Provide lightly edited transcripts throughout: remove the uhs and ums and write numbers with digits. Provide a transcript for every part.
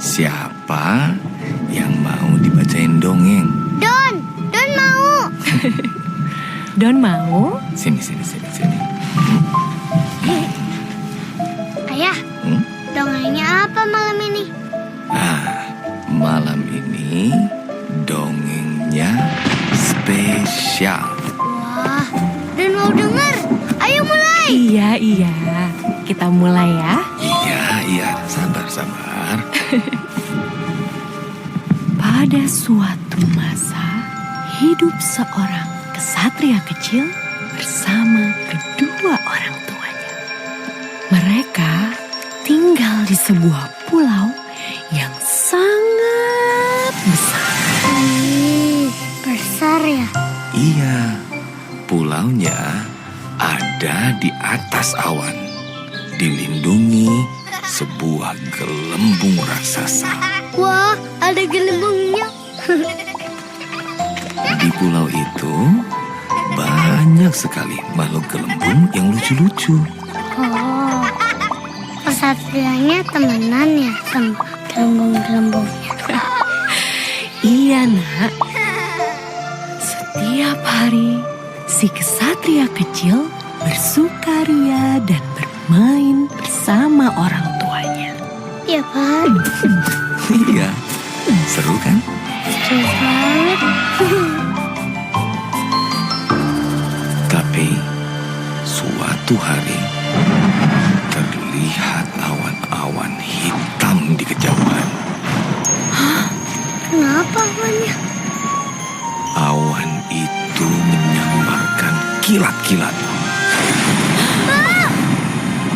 Siapa yang mau dibacain dongeng? Don mau. Don mau? Sini. Ayah, dongengnya apa malam ini? Malam ini dongengnya spesial. Wah, Don mau denger. Ayo mulai. Iya. Kita mulai ya. Iya, sabar. Pada suatu masa, hidup seorang kesatria kecil bersama kedua orang tuanya. Mereka tinggal di sebuah pulau yang sangat besar. Besar ya? Iya, pulaunya ada di atas awan, dilindungi sebuah gelembung raksasa. Wah, ada gelembungnya. Di pulau itu banyak sekali makhluk gelembung yang lucu-lucu. Oh, kesatrianya temenan ya sama gelembung-gelembungnya. Iya nak. Setiap hari si kesatria kecil bersukaria dan bermain bersama orang tuanya. Iya, Pak. Iya, seru kan? Seru banget. Tapi suatu hari terlihat awan-awan hitam di kejauhan. Kenapa awannya? Awan itu menyambarkan kilat-kilat.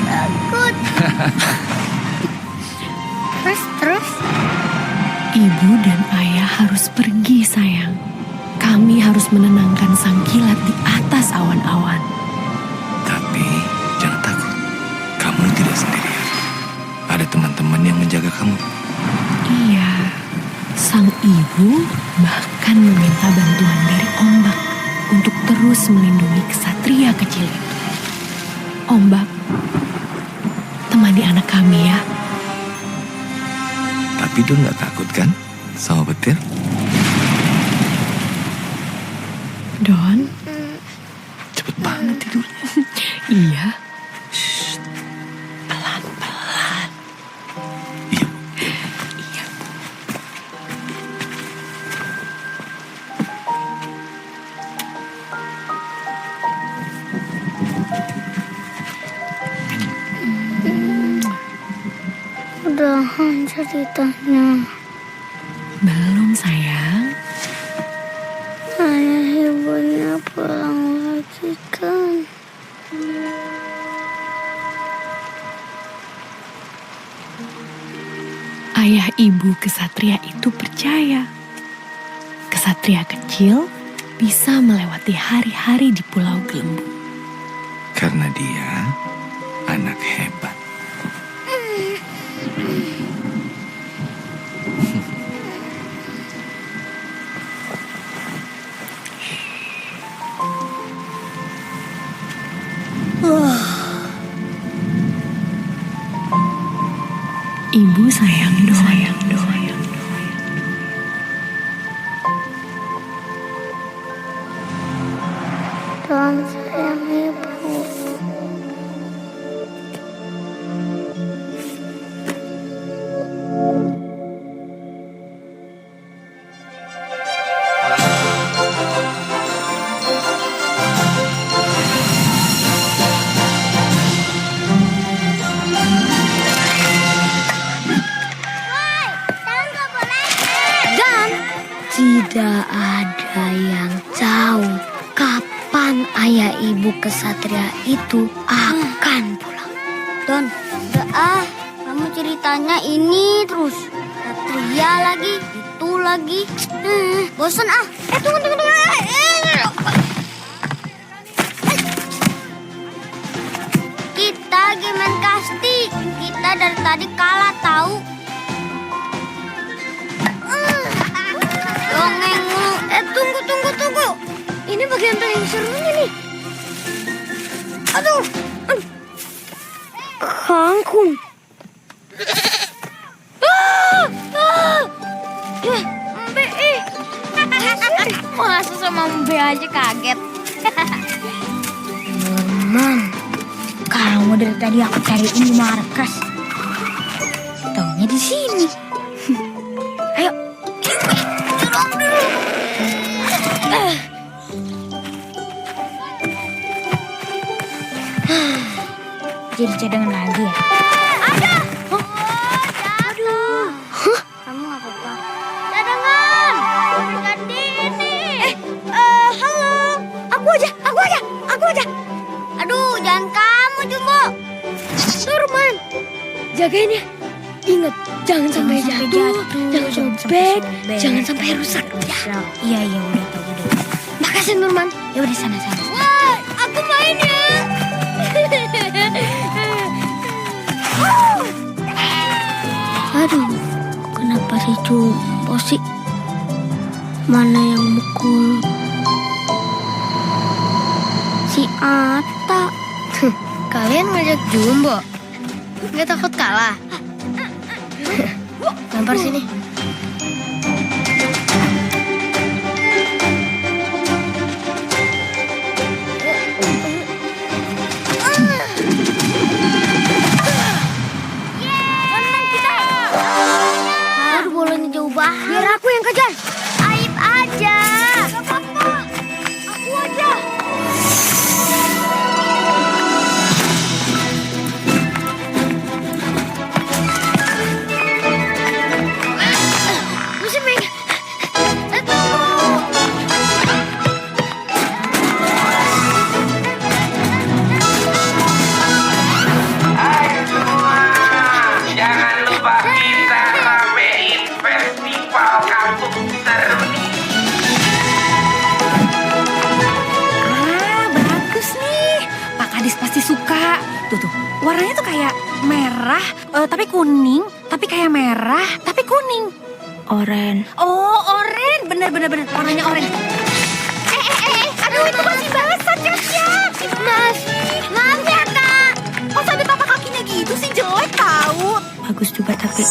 Takut. Terus? Ibu dan ayah harus pergi sayang. Kami harus menenangkan sang kilat di atas awan-awan. Tapi jangan takut, kamu tidak sendirian. Ada teman-teman yang menjaga kamu. Iya, sang ibu bahkan meminta bantuan dari ombak untuk terus melindungi kesatria kecil itu. Ombak, temani anak kami ya. Tapi Don gak takut kan sama petir? Don? Cepet banget tidurnya. Iya. Shh, Pelan-pelan. iya. Iya. Udahan ceritanya. Belum sayang. Ayah ibunya pulang lagi kan. Ayah ibu kesatria itu percaya kesatria kecil bisa melewati hari-hari di Pulau Gelembung. Karena dia anak hebat. Ibu sayang Don. Don sayang ibu. Tidak ada yang tahu kapan ayah ibu kesatria itu akan pulang. Don, udah kamu ceritanya ini terus. Satria lagi, itu lagi. Bosan tunggu. Kita game kasti. Kita dari tadi kalah tahu. Dongeng mulu. Tunggu. Ini bagian paling serunya nih. Aduh. Kangkung. Masa sama Mbe aja kaget. Norman, kamu dari tadi aku cariin di markas. Taunya di sini. Ayo. Jadi cadangan lagi ya? Ada. Oh, aduh. Hah? Kamu nggak apa-apa? Cadangan. Ganti ini. Halo. Aku aja. Aduh, jangan kamu Jumbo. Norman, jagain ya. Ingat, jangan sampai jatuh, jangan sobek, jangan sampai rusak. Ya. Iya, udah tahu udah. Makasih Norman. Ya udah sana. Wah, aku main ya. Aduh, kenapa si Jumbo sih? Mana yang mukul? Si Ata. Kalian ngajak Jumbo? Nggak takut kalah? Lempar sini. Aduh, bolanya jauh banget. Biar aku yang kejar. Aib aja. Gak apa-apa. Aku aja. Musim Meg. Hai semua, jangan lupa kita ramein festival kampung seru nih. Bagus nih. Pak Kadis pasti suka. Tuh, warnanya tuh kayak merah, tapi kuning, tapi kayak merah, tapi kuning. Oren. Oh, oren. Bener. Warnanya oren. Aduh, itu masih basah catnya. Mas, maaf ya Kak. Kok sampai tapak kakinya gitu sih, jelek tahu. Bagus juga tapi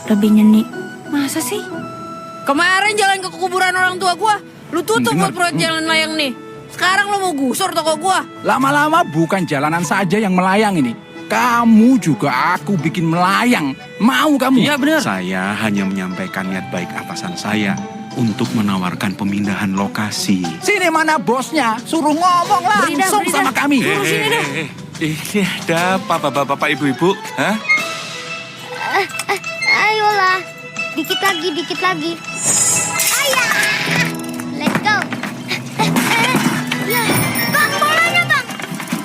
lebih nyeni. Masa sih? Kemarin jalan ke kuburan orang tua gua, lu tutup buat proyek jalan layang nih. Sekarang lu mau gusur toko gua. Lama-lama bukan jalanan saja yang melayang ini. Kamu juga aku bikin melayang. Mau kamu? Iya benar. Saya hanya menyampaikan niat baik atasan saya untuk menawarkan pemindahan lokasi. Sini mana bosnya? Suruh ngomong langsung sama kami. Ini ada apa bapak-bapak ibu-ibu? Hah? Ayolah, dikit lagi. Ayah, let's go. Ya, Bang, bolanya Bang.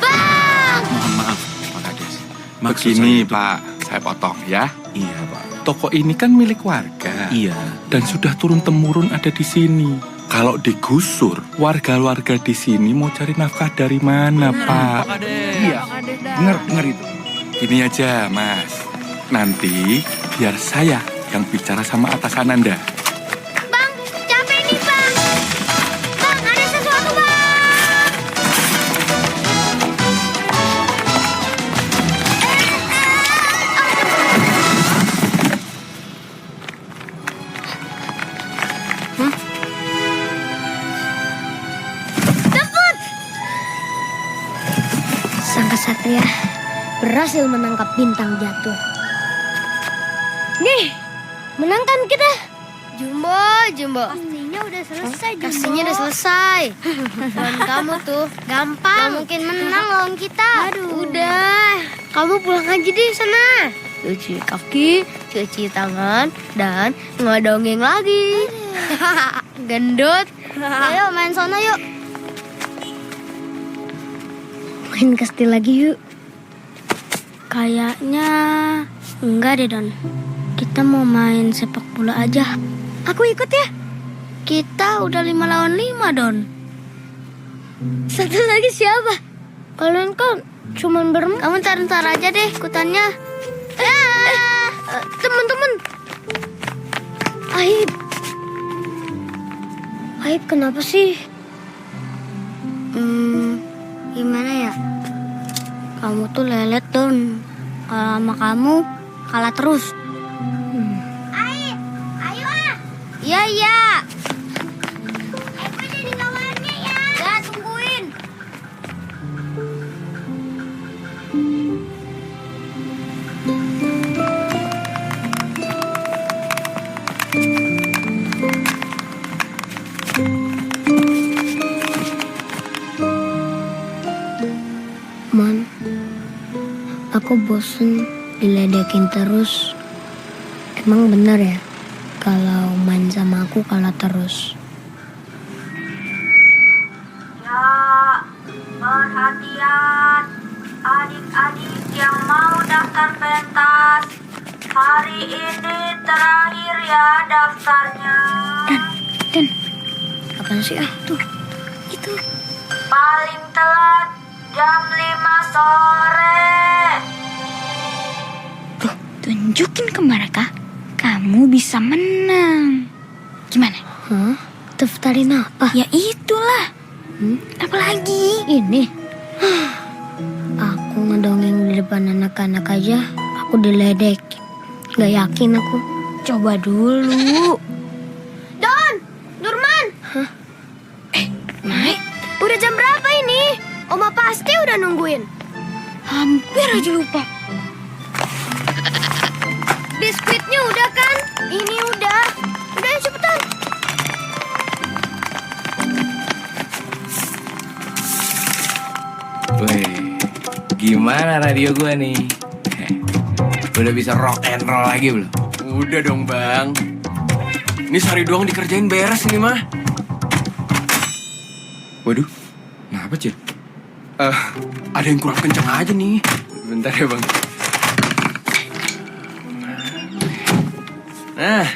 Bang. Mohon maaf Pak Kades. Begini Pak, saya potong ya. Iya Pak. Toko ini kan milik warga. Iya. Dan sudah turun-temurun ada di sini. Kalau digusur, warga-warga di sini mau cari nafkah dari mana, Pak? Iya, dengar itu. Gini aja, Mas. Nanti biar saya yang bicara sama atasan Anda. Bang, capek nih Bang. Bang, ada sesuatu Bang. Jemput. Sang kesatria berhasil menangkap bintang jatuh. Nih, menangkan kita. Jumbo. Pastinya udah selesai, Jumbo. Pastinya udah selesai. Lawan kamu tuh gampang. Gak mungkin menang lawan kita. Aduh. Udah, kamu pulang aja deh sana. Cuci kaki, cuci tangan, dan ngodongeng lagi. Gendut. Ayo main sana yuk. Main kastil lagi yuk. Kayaknya enggak deh, Don. Kita mau main sepak bola aja. Aku ikut ya. Kita udah 5 lawan 5, Don. Satu lagi siapa? Kalian kan cuma berempat. Kamu ntar aja deh ikutannya. Teman-teman. Aib kenapa sih? Gimana ya? Kamu tuh lelet, Don. Kalau sama kamu kalah terus. Ayo ah. Iya. Aku bosen diledekin terus. Emang benar ya kalau main sama aku kalah terus? Ya, perhatian adik-adik yang mau daftar pentas. Hari ini terakhir ya daftarnya. Dan apaan sih tuh itu Paling telat jam 5 sore. tuh tunjukin ke mereka kamu bisa menang. Gimana? Daftarin apa? Ya itulah. Apalagi ini. Aku ngedongeng di depan anak-anak aja aku diledek. Gak yakin aku. Coba dulu. Don, Nurman. Mai, udah jam berapa ini? Oma pasti udah nungguin. Hampir aja lupa. Biskuitnya udah kan? Ini udah. Udah cepetan. Wih, gimana radio gua nih? Udah bisa rock and roll lagi belum? Udah dong bang. Ini sehari doang dikerjain beres ini mah. Waduh, kenapa Cil? Ada yang kurang kencang aja nih. Bentar ya bang. Nah,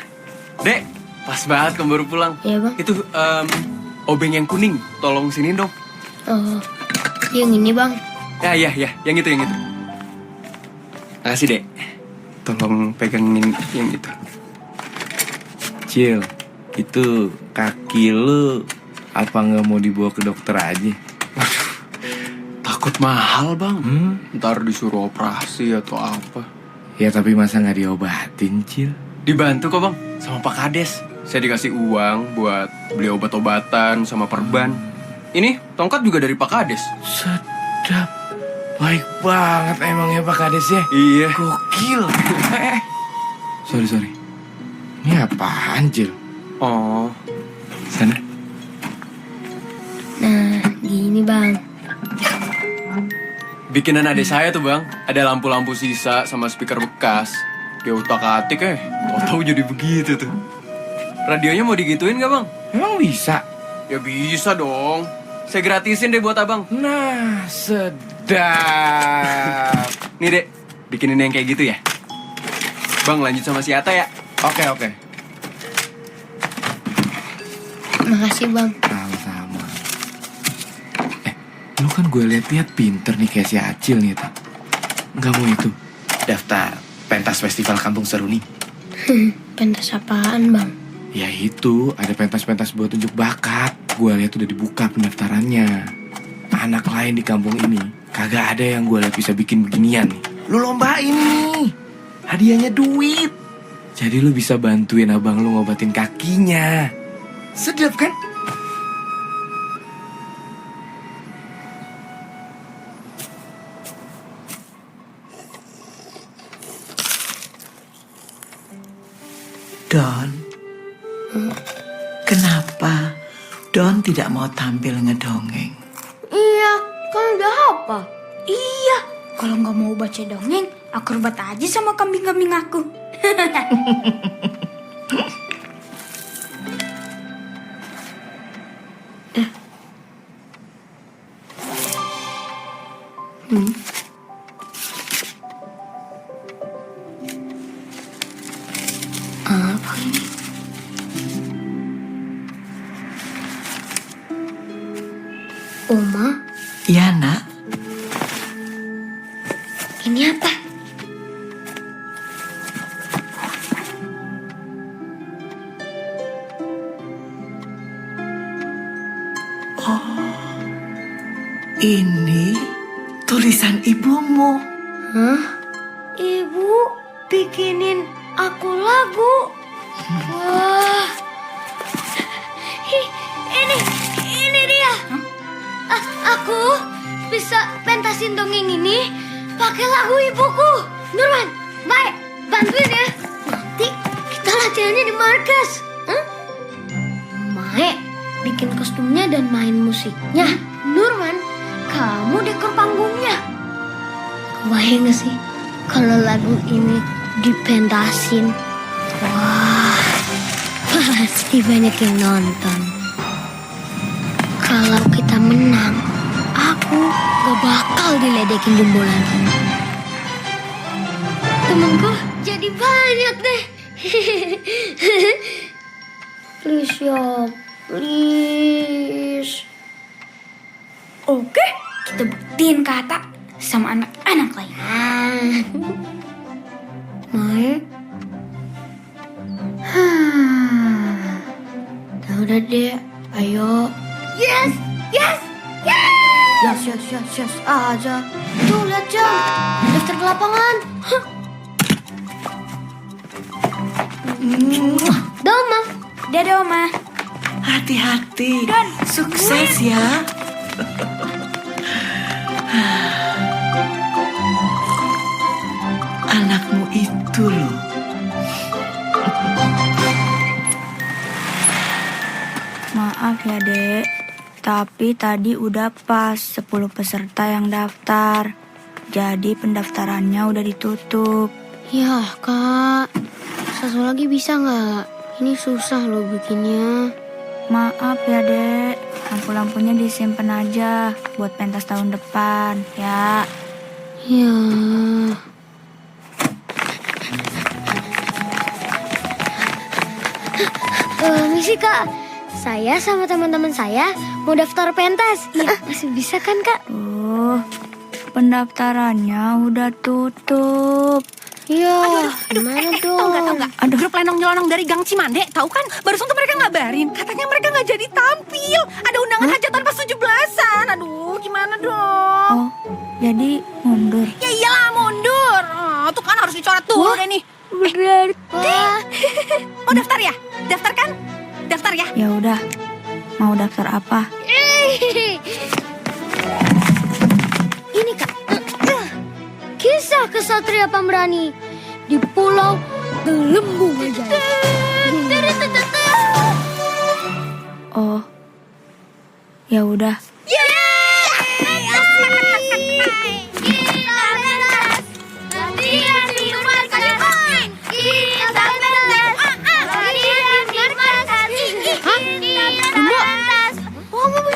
Dek, pas banget kamu baru pulang. Iya bang. Itu obeng yang kuning, tolong sini dong. Oh, yang ini bang. Ya, yang itu. Makasih Dek. Tolong pegangin yang itu. Cil, itu kaki lu apa nggak mau dibawa ke dokter aja? Takut mahal bang. Ntar disuruh operasi atau apa. Ya tapi masa nggak diobatin, Cil? Dibantu kok bang, sama Pak Kades. Saya dikasih uang buat beli obat-obatan sama perban. Ini tongkat juga dari Pak Kades. Sedap. Baik banget emangnya Pak Kades ya. Iya. Gokil. Sorry. Ini apaan, Cil? Oh, Sana. Nah, gini bang. bikinan adik saya tuh bang. Ada lampu-lampu sisa sama speaker bekas. Dia utak-atik tahu jadi begitu tuh. Radionya mau digituin gak bang? Emang bisa? Ya bisa dong. Saya gratisin deh buat abang. Nah, sedap. Nih dek, bikinin yang kayak gitu ya. Bang lanjut sama si Ata ya. Oke. Makasih bang. Sama-sama. Lu kan gue liat-liat pinter nih kayak si Acil nih, tak? Nggak mau itu daftar pentas festival Kampung Seruni. Pentas apaan bang? Ya itu, ada pentas-pentas buat tunjuk bakat. Gue lihat udah dibuka pendaftarannya. Anak lain di kampung ini kagak ada yang gue lihat bisa bikin beginian nih. Lu lombain nih, hadiahnya duit. Jadi lu bisa bantuin abang lu ngobatin kakinya. Sedap kan? Don, kenapa Don tidak mau tampil ngedongeng? Iya, kan udah apa? Iya, kalau nggak mau baca dongeng, akrobat aja sama kambing-kambing aku. Apa ini? Oma, Ya nak, ini apa? ini tulisan ibumu. Hah? Ibu bikinin aku lagu. Wah. Ini dia. Aku bisa pentasin dongeng ini pakai lagu ibuku. Nurman, baik, bantuin ya. Nanti kita latihannya di markas. Mae, bikin kostumnya dan main musiknya. Nurman, kamu dekor panggungnya. Kebayang gak sih kalau lagu ini dipentasin? Wah, pasti banyak yang nonton. Kalau kita menang, aku gak bakal diledekin jembolan. Temenku jadi banyak deh. Please ya, please. Oke, kita buktiin kata sama anak-anak lain. Mae? Udah deh, ayo. Yes, yes, yes. Yes aja. Tuh lihat jam, daftar ke lapangan. Doma, dadah Oma. Hati-hati. Sukses ya. Anakmu itu loh. Maaf ya dek, tapi tadi udah pas 10 peserta yang daftar. Jadi pendaftarannya udah ditutup. Ya kak, satu lagi bisa nggak? Ini susah loh bikinnya. Maaf ya dek, lampu-lampunya disimpan aja buat pentas tahun depan ya. Ya. Misi kak, saya sama teman-teman saya mau daftar pentas. Iya, masih bisa kan kak? Pendaftarannya udah tutup. Iya, gimana dong? Tahu nggak? Ada grup lenong-nyelonong dari Gang Cimande, tahu kan? Barusan tuh mereka ngabarin, katanya mereka nggak jadi tampil. Ada undangan hajatan pas 17-an. Aduh, gimana dong? Oh, jadi mundur. Ya iyalah mundur. Tuh kan harus dicoret dulu deh nih. Berarti Mau daftar ya? Daftar kan? Daftar ya? ya udah, mau daftar apa? Ini kak, kisah kesatria pemberani di Pulau Gelembung aja. Oh, ya udah.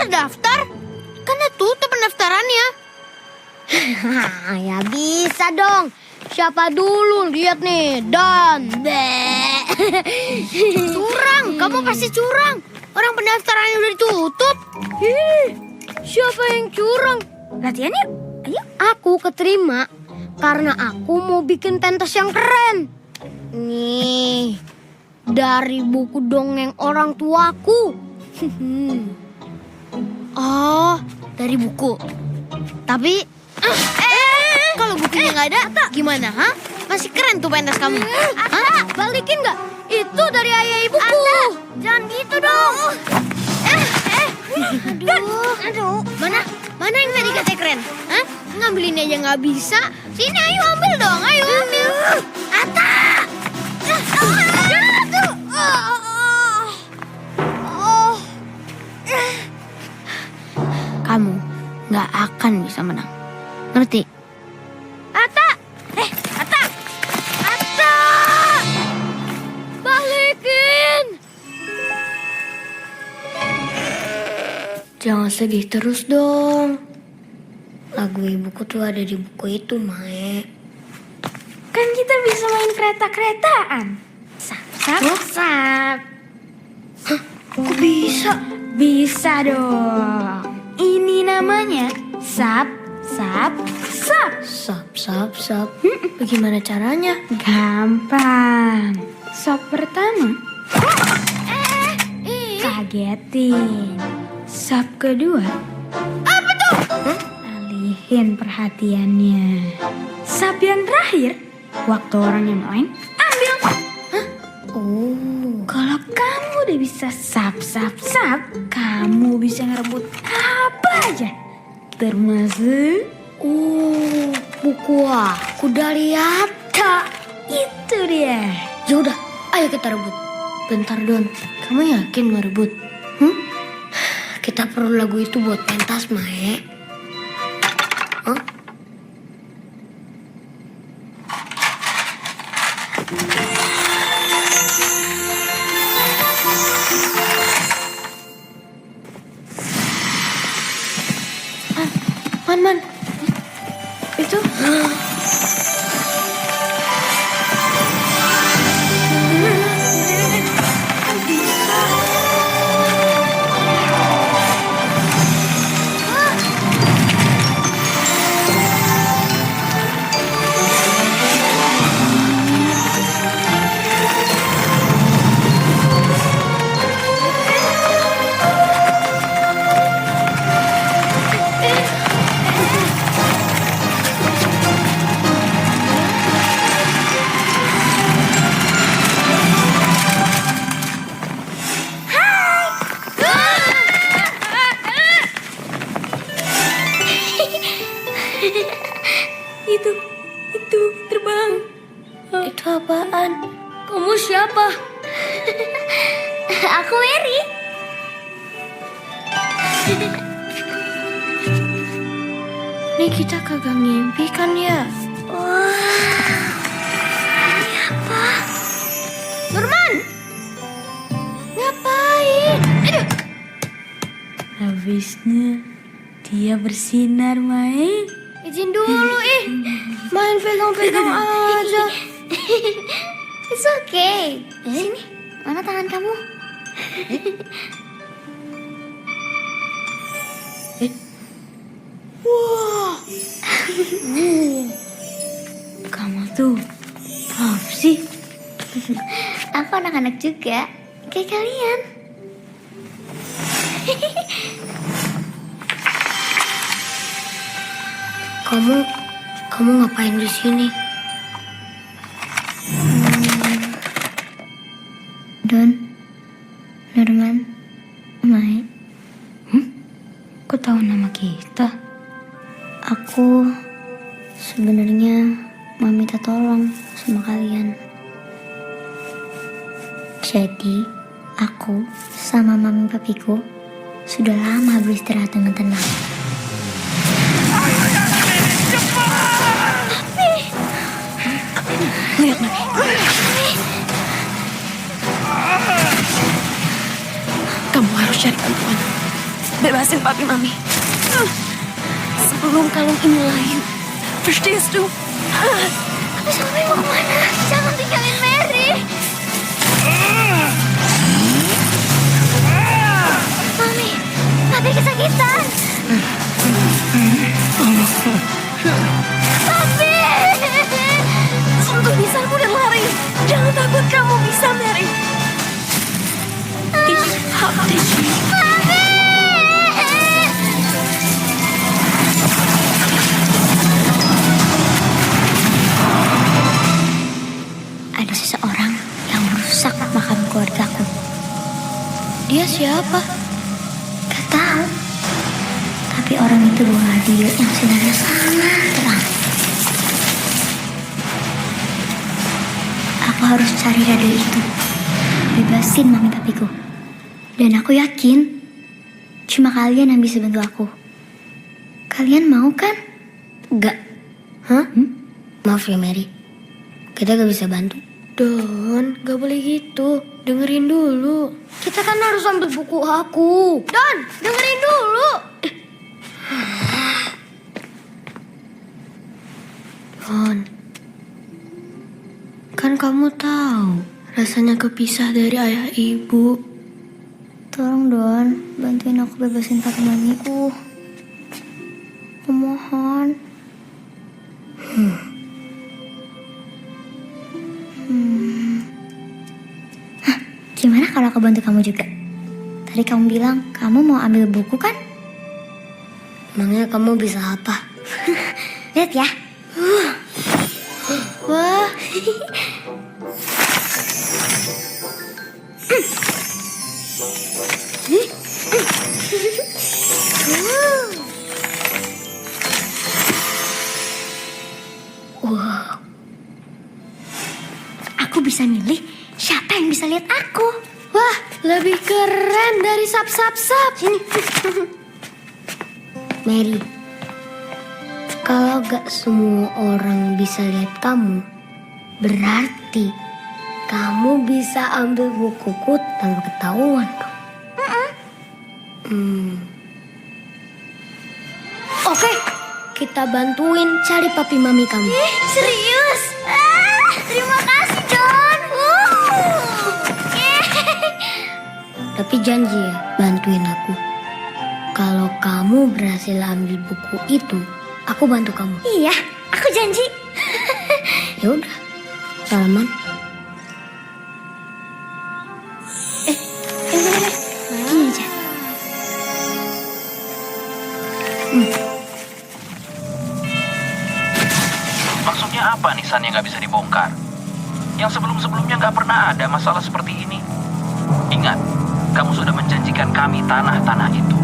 Daftar? Kan udah tutup pendaftarannya. Ya bisa dong. Siapa dulu lihat nih? Dan Curang, kamu pasti curang. Orang pendaftarannya udah ditutup. siapa yang curang? Latihan yuk, ayo. Aku keterima karena aku mau bikin pentas yang keren. Nih, dari buku dongeng orang tuaku. Oh, dari buku. Tapi, kalau bukunya nggak ada, gimana, ha? Masih keren tuh pentas kamu. Ata, balikin nggak? Itu dari ayah ibuku. Ata, jangan gitu dong. Aduh. Mana yang tadi katanya keren? Hah? Ngambilin aja nggak bisa. Sini, ayo ambil dong, ayo ambil. Ata! Kamu nggak akan bisa menang. Ngerti? Ata! Ata! Ata! Balikin! Jangan sedih terus dong. Lagu ibuku tuh ada di buku itu, Mae. Kan kita bisa main kereta-keretaan. Sap. Hah? Kok bisa? Bisa dong. Ini namanya sap. Sap. Bagaimana caranya? Gampang. Sap pertama. Kagetin. Sap kedua. Apa tuh? Alihin perhatiannya. Sap yang terakhir, waktu orangnya main, ambil. Oh, kalau kamu udah bisa sap, kamu bisa ngerebut apa aja. Termasuk buku aku dari Atta. Itu dia. Yaudah, ayo kita rebut. Bentar Don, kamu yakin mau rebut? Kita perlu lagu itu buat pentas, Mae. Man. Itu. Itu terbang. Itu apaan? Kamu siapa? Aku Mary. Nih kita kagak ngimpi kan ya? Wah, ini apa? Nurman! Ngapain? Aduh! Habisnya dia bersinar, Mai. Izin dulu, main pegang-pegang aja. It's okay. Sini, mana tangan kamu? Wah. Kamu tuh apa sih? Aku anak-anak juga, kayak kalian. Kamu ngapain di sini? Don, Nurman, Mai. Kok tahu nama kita? Aku sebenarnya mau minta tolong sama kalian. Jadi, aku sama mami papiku sudah lama beristirahat dengan tenang. Lihat, Mami. Kamu harus cari bantuan. Bebasin papi Mami. Sebelum kalung ini layu. Verstehst du? Tapi Mami mau kemana? Jangan tinggalin Mary. Mami, papi kesakitan. Papi! Untuk bisa aku dan lari. Jangan takut, kamu bisa, Mary. Ich hab dich lieb. Ada seseorang yang merusak makam keluargaku. Dia siapa? Gak tahu. Tapi orang itu bawa radio yang sinarnya sangat terang. Aku harus cari radio itu. Bebasin mami papiku. Dan aku yakin cuma kalian yang bisa bantu aku. Kalian mau kan? Enggak. Hah? Maaf ya Mary. Kita gak bisa bantu. Don, gak boleh gitu. Dengerin dulu. Kita kan harus ambil buku aku. Don, dengerin dulu. Don, kan kamu tahu rasanya kepisah dari ayah ibu. Tolong Don, bantuin aku bebasin papi mamiku. Aku mohon. Gimana kalau aku bantu kamu juga? Tadi kamu bilang kamu mau ambil buku kan? Emangnya kamu bisa apa? Lihat ya. Wah. Wow. Aku bisa milih siapa yang bisa lihat aku. Wah, lebih keren dari sap-sap-sap. Sini. Mary, kalau gak semua orang bisa lihat kamu, Berarti kamu bisa ambil bukuku tanpa ketahuan dong. Oke, kita bantuin cari papi mami kamu. Serius? Terima kasih, John. Tapi janji ya, bantuin aku. Kalau kamu berhasil ambil buku itu, aku bantu kamu. Iya, aku janji. Ya udah, salaman. Ini aja. Maksudnya apa nih San yang nggak bisa dibongkar? Yang sebelum-sebelumnya nggak pernah ada masalah seperti ini. Ingat, kamu sudah menjanjikan kami tanah-tanah itu.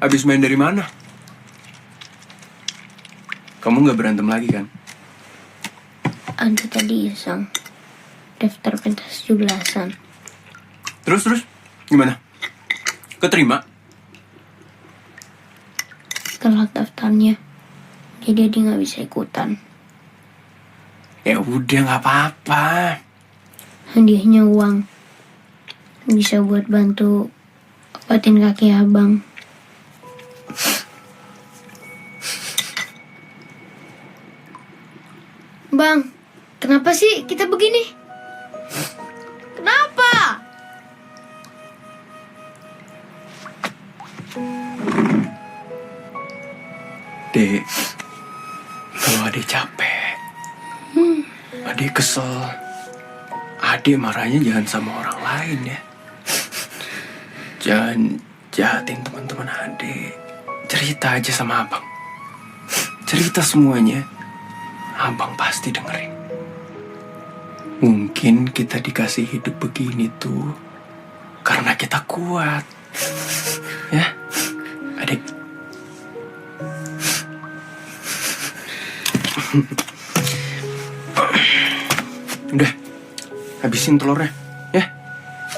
Abis main dari mana? Kamu nggak berantem lagi kan? Ada tadi iseng daftar pentas 17-an. Terus gimana? Keterima? Telat daftarnya, jadi dia nggak bisa ikutan. Ya udah nggak apa-apa. Hadiahnya uang, bisa buat bantu obatin kaki abang. Bang, kenapa sih kita begini? Kenapa? Dek, kalau adek capek, adek kesel, adek marahnya jangan sama orang lain ya. Jangan jahatin teman-teman adek. Cerita aja sama abang. Cerita semuanya, abang pasti dengerin. Mungkin kita dikasih hidup begini tuh karena kita kuat. Ya, adek. Udah, habisin telurnya, ya.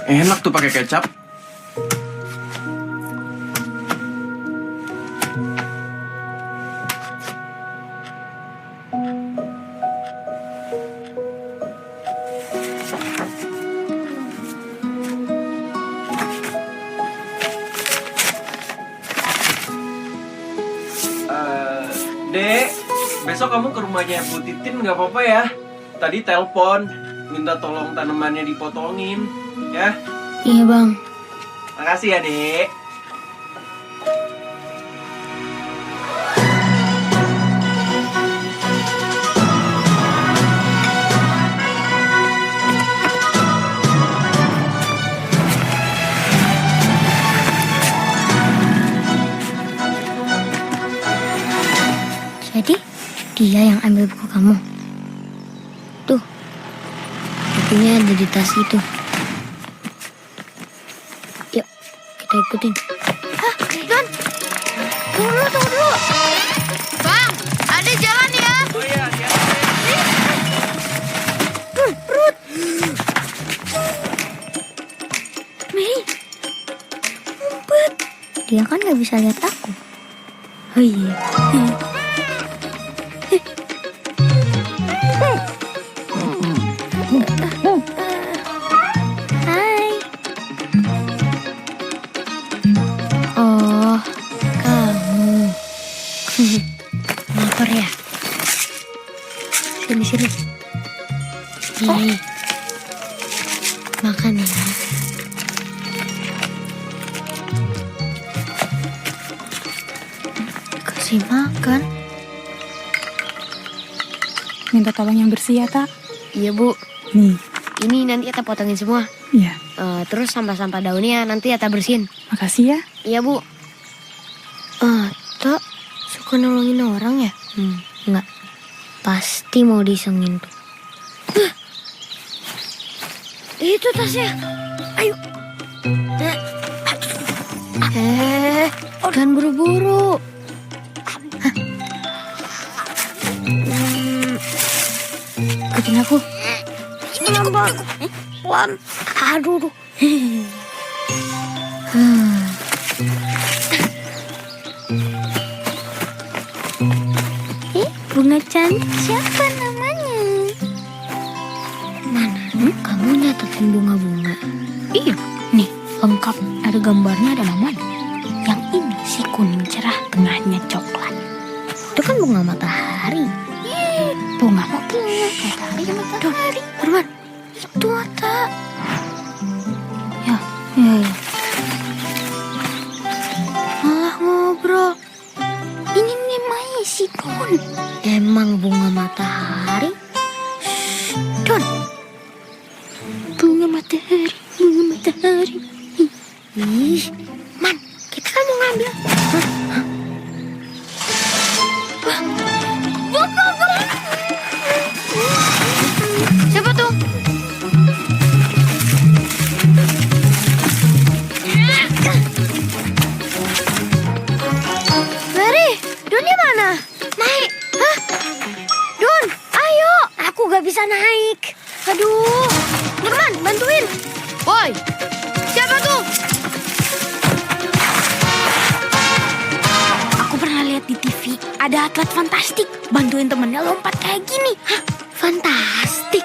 Enak tuh pakai kecap. Dek, besok kamu ke rumahnya Bu Titin nggak apa-apa ya? Tadi telepon, minta tolong tanamannya dipotongin, ya? Iya bang. Makasih ya, Dek. Jadi dia yang ambil buku kamu. Tuh, bukunya ada di tas itu. Yuk, kita ikutin. Don, tunggu dulu. Bang, ada jalan ya. Oh iya, ya. Mei, ngumpet. Dia kan nggak bisa lihat aku. Oh iya. Hai. Oh, kamu. Lapar ya? Sini. Nih. Makan ya. Kasih makan. Minta tolong yang bersih ya, Tak. Iya, Bu. Nih, Ini nanti Ata potongin semua. iya. Terus sampah-sampah daunnya nanti Ata bersihin. Makasih ya. Iya, Bu. Ata suka nolongin orang ya? Enggak. Pasti mau disengin tuh. Itu tasnya. Ayo. Jangan buru-buru. Ikutin aku. Pelan. Aduh. bunga cantik siapa namanya? Mana? Kamu nyatetin bunga-bunga? Iya, nih lengkap. Ada gambarnya, ada namanya. Yang ini si kuning cerah, tengahnya coklat. Itu kan bunga matahari. Bunga apa bunga? Matahari ya matahari. Arman, itu Ata. Ya. Malah ngobrol. Ini namanya si Don. Emang bunga matahari? Shh, Don. Bunga matahari, bunga matahari. Ih, Man, kita kan mau ngambil. Siapa tuh? Mary, Donnya mana? Naik. Hah? Don, ayo. Aku gak bisa naik. Aduh. Nurman, bantuin. Woi, siapa tuh? Aku pernah lihat di TV, ada atlet fantastik bantuin temennya lompat kayak gini. Hah? Fantastik?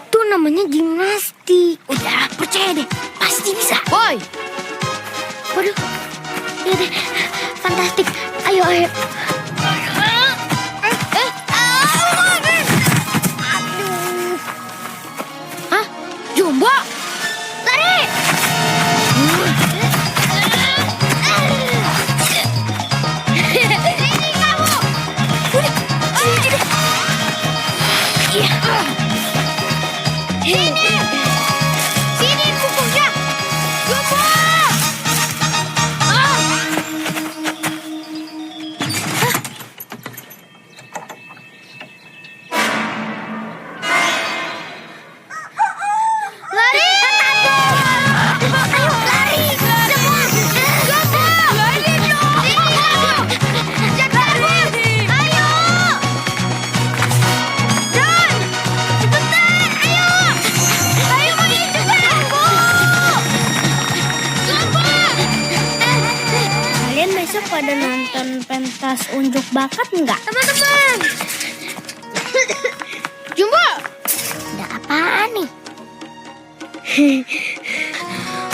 Itu namanya gimnastik. Udah, percaya deh, pasti bisa. Woi, Waduh, ya deh, fantastik. Ayo. Aduh. hah? Jumbo? Lari! Sini kamu! Udah, sini deh. Iya. Sini pupuknya. Jumbo! Lari! Ayo lari! Semua! Jumbo! Lari dong! Jangan kabur! Ayo! Don! Cepetan! Ayo! Ayo makin cepat! Jumbo! Kalian besok pada nonton pentas unjuk bakat nggak? Teman-teman! Jumbo! Ada apaan nih?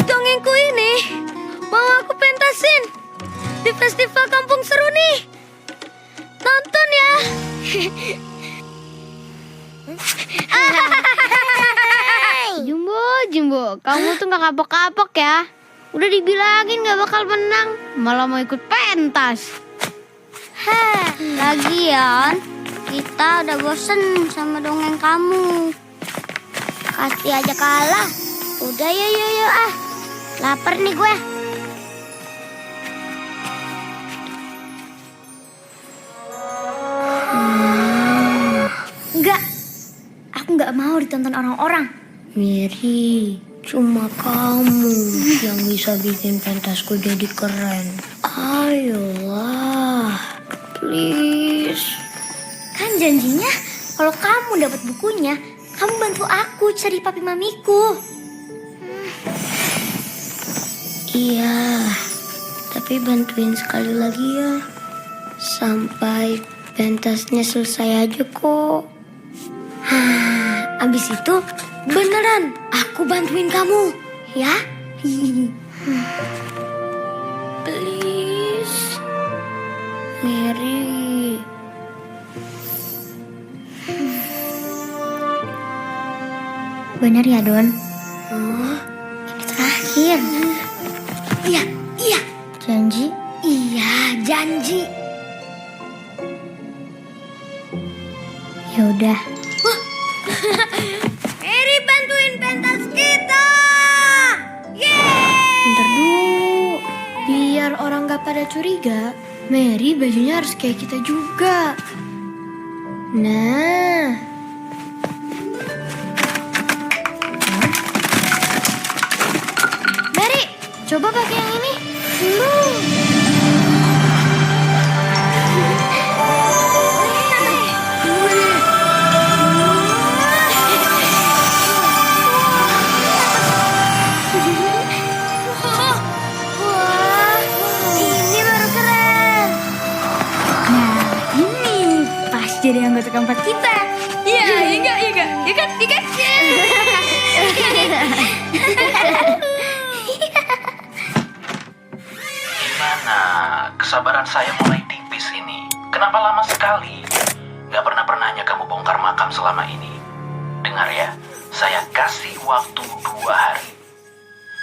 Dongengku ini mau aku pentasin di festival Kampung Seru nih. Tonton ya. Jumbo, kamu tuh gak kapok-kapok ya. Udah dibilangin gak bakal menang, malah mau ikut pentas. Lagian kita udah bosen sama dongeng kamu. Pasti aja kalah. Udah yuk ah. Lapar nih gue. Enggak. Aku enggak mau ditonton orang-orang. Miri, cuma kamu yang bisa bikin pentasku jadi keren. Ayolah, please. Kan janjinya kalau kamu dapat bukunya, kamu bantu aku cari papi mamiku. Iya, tapi bantuin sekali lagi ya. Sampai pentasnya selesai aja kok. Abis itu beneran aku bantuin kamu, ya? Please, Mary. Bener ya, Don? Oh, ini terakhir. Iya. Janji? Iya, janji. Yaudah. Mary bantuin pentas kita. Yeay! Bentar dulu. Biar orang gak pada curiga, Mary bajunya harus kayak kita juga. Nah. Mary, coba pakai yang ini. jadi anggota keempat kita. Iya, iya kan? Gimana? Kesabaran saya mulai tipis ini. Kenapa lama sekali? Gak pernah-pernahnya kamu bongkar makam selama ini. Dengar ya, saya kasih waktu 2 hari.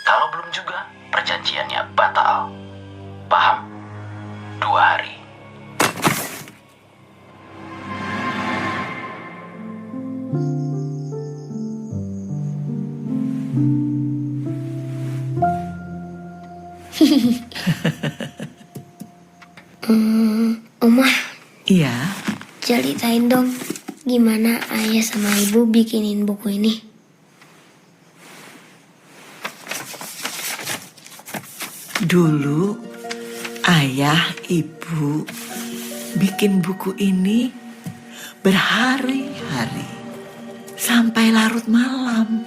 Kalau belum juga, perjanjiannya batal. Paham? 2 hari. Oma, Iya, ceritain dong gimana ayah sama ibu bikinin buku ini. dulu ayah ibu bikin buku ini berhari-hari sampai larut malam.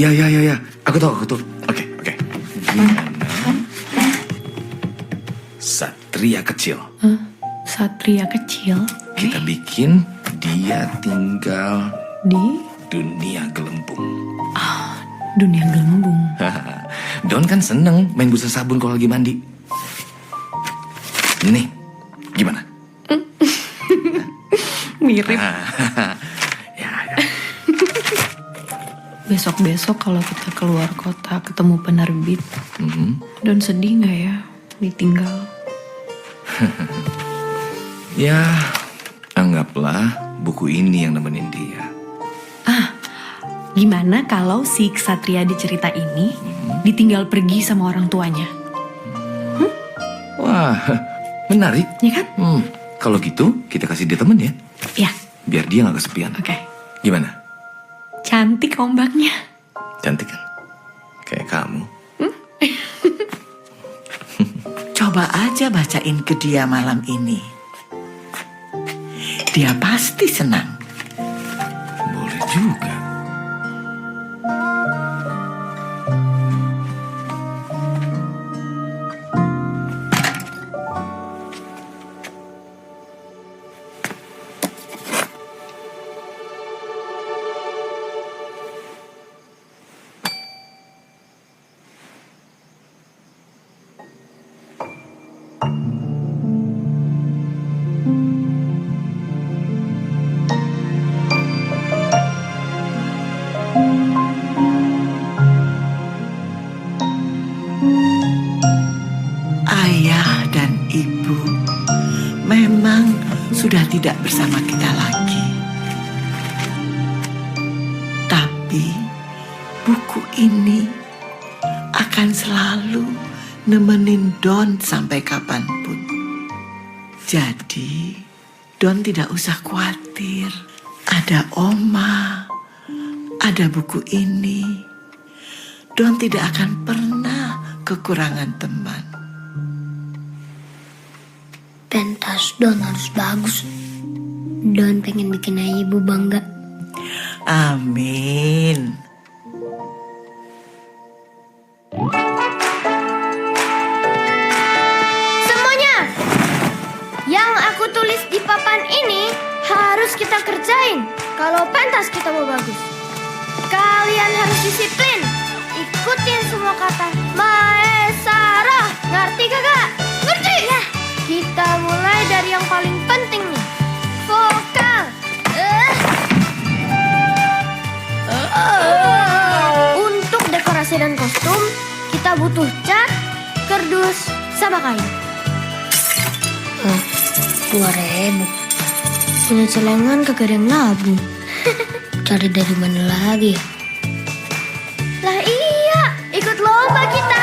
Ya. Aku tahu. Oke. Gimana? Satria kecil. Satria kecil Kita bikin dia tinggal di dunia gelembung. dunia gelembung. Don kan seneng main busa sabun kalau lagi mandi. Nih, gimana? Mirip. Ya. Besok-besok kalau kita keluar kota ketemu penerbit, Don sedih nggak ya ditinggal? Ya, anggaplah buku ini yang nemenin dia. Gimana kalau si Ksatria di cerita ini ditinggal pergi sama orang tuanya? Wah, menarik. Ya kan? Kalau gitu kita kasih dia temen ya, Ya, biar dia nggak kesepian. oke. Gimana? Cantik ombaknya. Cantik kan? Kayak kamu. Coba aja bacain ke dia malam ini. Dia pasti senang. Boleh juga. Ayah dan ibu memang sudah tidak bersama kita lagi. Tapi buku ini akan selalu nemenin Don sampai kapanpun. Jadi Don tidak usah khawatir. Ada Oma, ada buku ini. Don tidak akan pernah kekurangan teman. Pentas Don harus bagus. Don pengen bikin ayah ibu bangga. Amin. Semuanya, yang aku tulis di papan ini harus kita kerjain kalau pentas kita mau bagus. Kalian harus disiplin, ikutin semua kata Maesara. Ngerti kagak? Ngerti? Ya. Kita mulai dari yang paling penting nih, vokal. Untuk dekorasi dan kostum, kita butuh cat, kardus, sama kain. 2.000. Punya celengan kagak ada yang labu. Cari dari mana lagi? Lah iya, ikut lomba kita.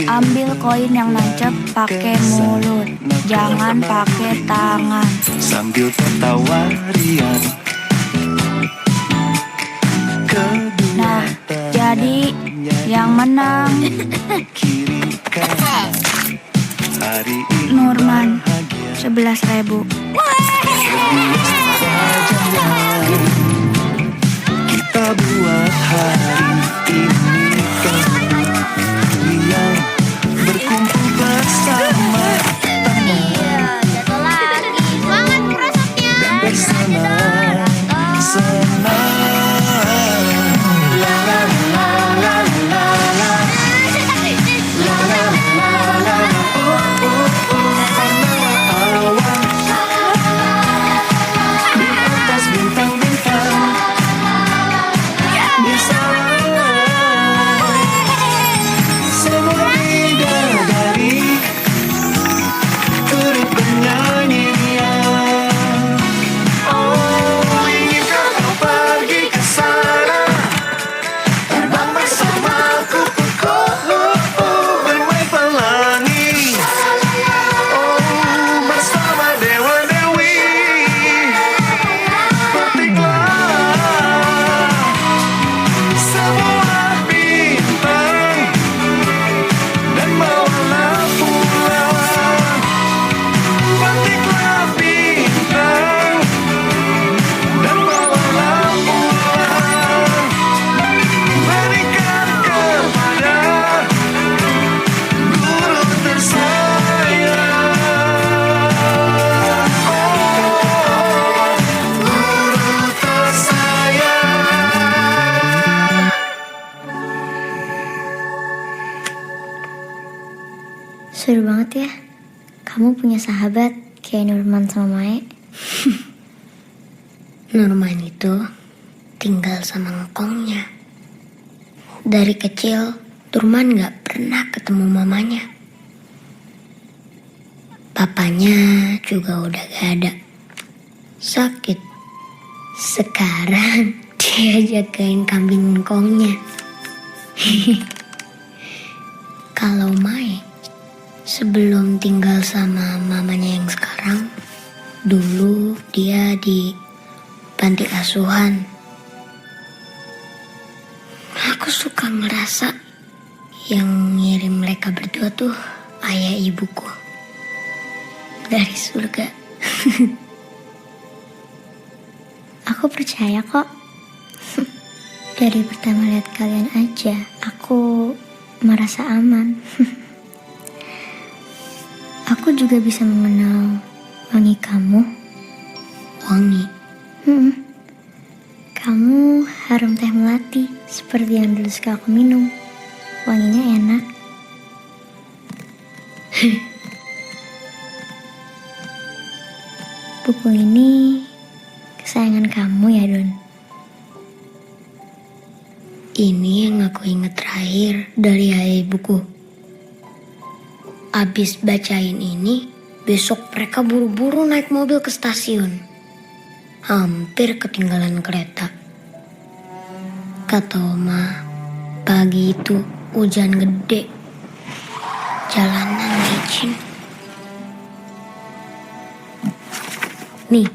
Ambil koin yang nancep pakai mulut, jangan pakai tangan. Sambil tertawa riang. Nah, jadi Yang menang Nurman 11.000. Kita buat hari ini kalian berkumpul bersama teman Jatuh lagi. Semangat prosesnya. dan bersenang senang. La la la la la la. La la la la la. Oh oh oh. Antara awan di atas bintang-bintang. Di sana semua bidadari turut bernyanyian. Oh, inginkah kau pergi ke sana, terbang bersamaku, bermain pelangi. Oh, bersama dewa-dewi, petiklah semua bintang dan bawalah pulang. Petiklah bintang dan bawalah pulang. Berikan kepada guru tersayang. Oh, guru tersayang. Seru banget ya. Kamu punya sahabat kayak Nurman sama Mae. Nurman itu tinggal sama ngkongnya. Dari kecil, Nurman gak pernah ketemu mamanya. Papanya juga udah gak ada. Sakit. Sekarang dia jagain kambing ngkongnya. Kalau Mae sebelum tinggal sama mamanya yang sekarang, dulu dia di panti asuhan. Aku suka ngerasa yang ngirim mereka berdua tuh ayah ibuku dari surga. Aku percaya kok. Dari pertama lihat kalian aja, aku merasa aman. Aku juga bisa mengenal wangi kamu. Wangi? Kamu harum teh melati, seperti yang dulu suka aku minum. Wanginya enak. Buku ini kesayangan kamu ya, Don? Ini yang aku ingat terakhir dari ayah ibuku. Abis bacain ini, besok mereka buru-buru naik mobil ke stasiun. Hampir ketinggalan kereta. Kata Oma, pagi itu hujan gede. Jalanan licin. Nih,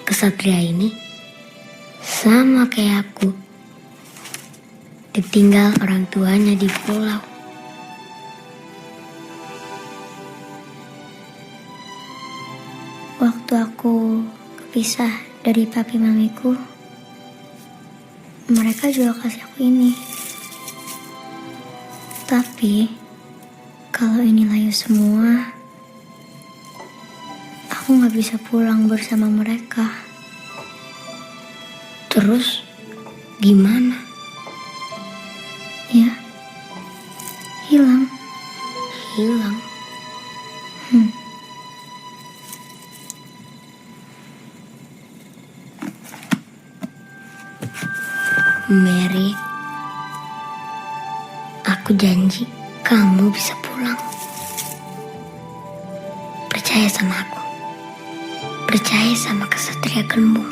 kesatria ini sama kayak aku. Ditinggal orang tuanya di pulau. Waktu aku kepisah dari papi mamiku, mereka juga kasih aku ini. Tapi, kalau ini layu semua, aku gak bisa pulang bersama mereka. Terus, gimana? Ya, hilang. Hilang. Mary, aku janji kamu bisa pulang. Percaya sama aku. Percaya sama kesatria gelembung.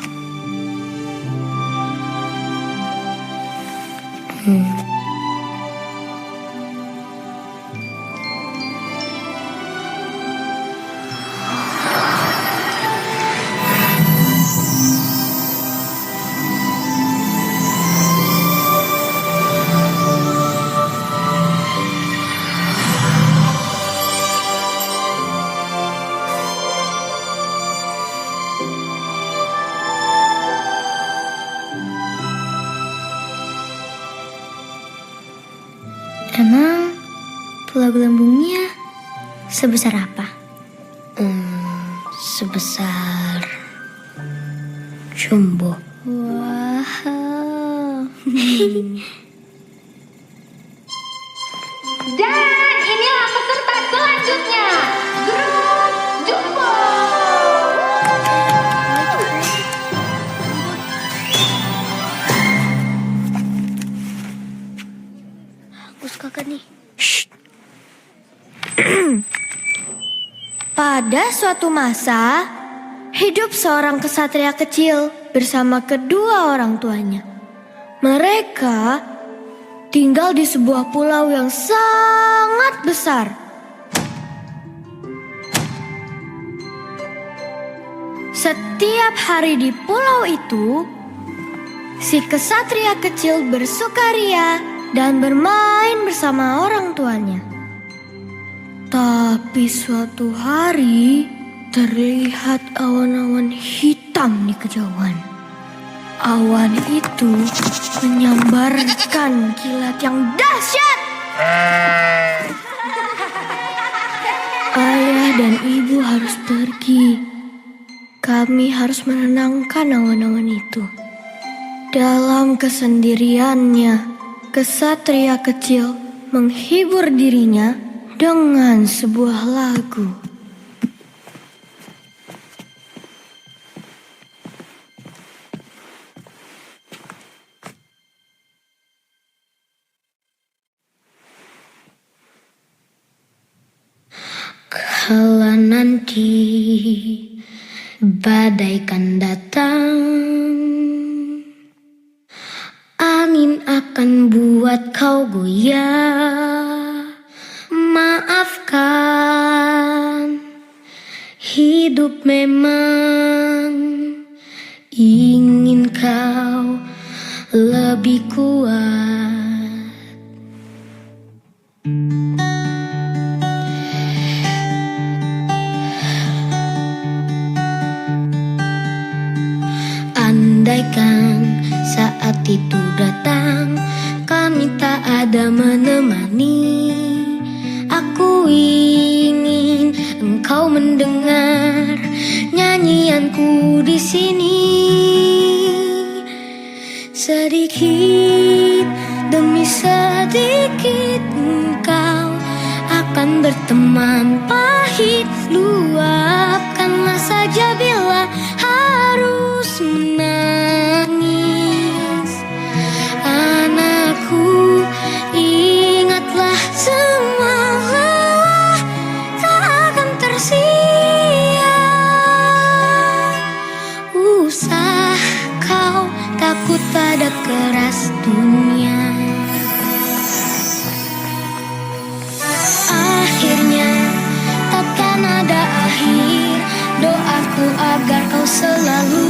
Emang pulau gelembungnya sebesar apa? Sebesar jumbo. Wow. Dan inilah peserta selanjutnya, grup Jumbo. Bagus kakak nih. Pada suatu masa, hidup seorang kesatria kecil bersama kedua orang tuanya. Mereka tinggal di sebuah pulau yang sangat besar. Setiap hari di pulau itu, si kesatria kecil bersukaria dan bermain bersama orang tuanya. Tapi suatu hari terlihat awan-awan hitam di kejauhan. Awan itu menyambarkan kilat yang dahsyat. Ayah dan ibu harus pergi. Kami harus menenangkan awan-awan itu. Dalam kesendiriannya, kesatria kecil menghibur dirinya dengan sebuah lagu. Kala nanti badai kan datang, angin akan buat kau goyah. Maafkan, hidup memang ingin kau lebih kuat. Andaikan saat itu datang, kami tak ada menemani. Aku ingin engkau mendengar nyanyianku di sini. Sedikit demi sedikit engkau akan berteman pahit. Luapkanlah saja bila harus menangis. Anakku, ingatlah semua lelah tak akan tersia. Usah kau takut pada keras dunia. Akhirnya takkan ada akhir. Doaku agar kau selalu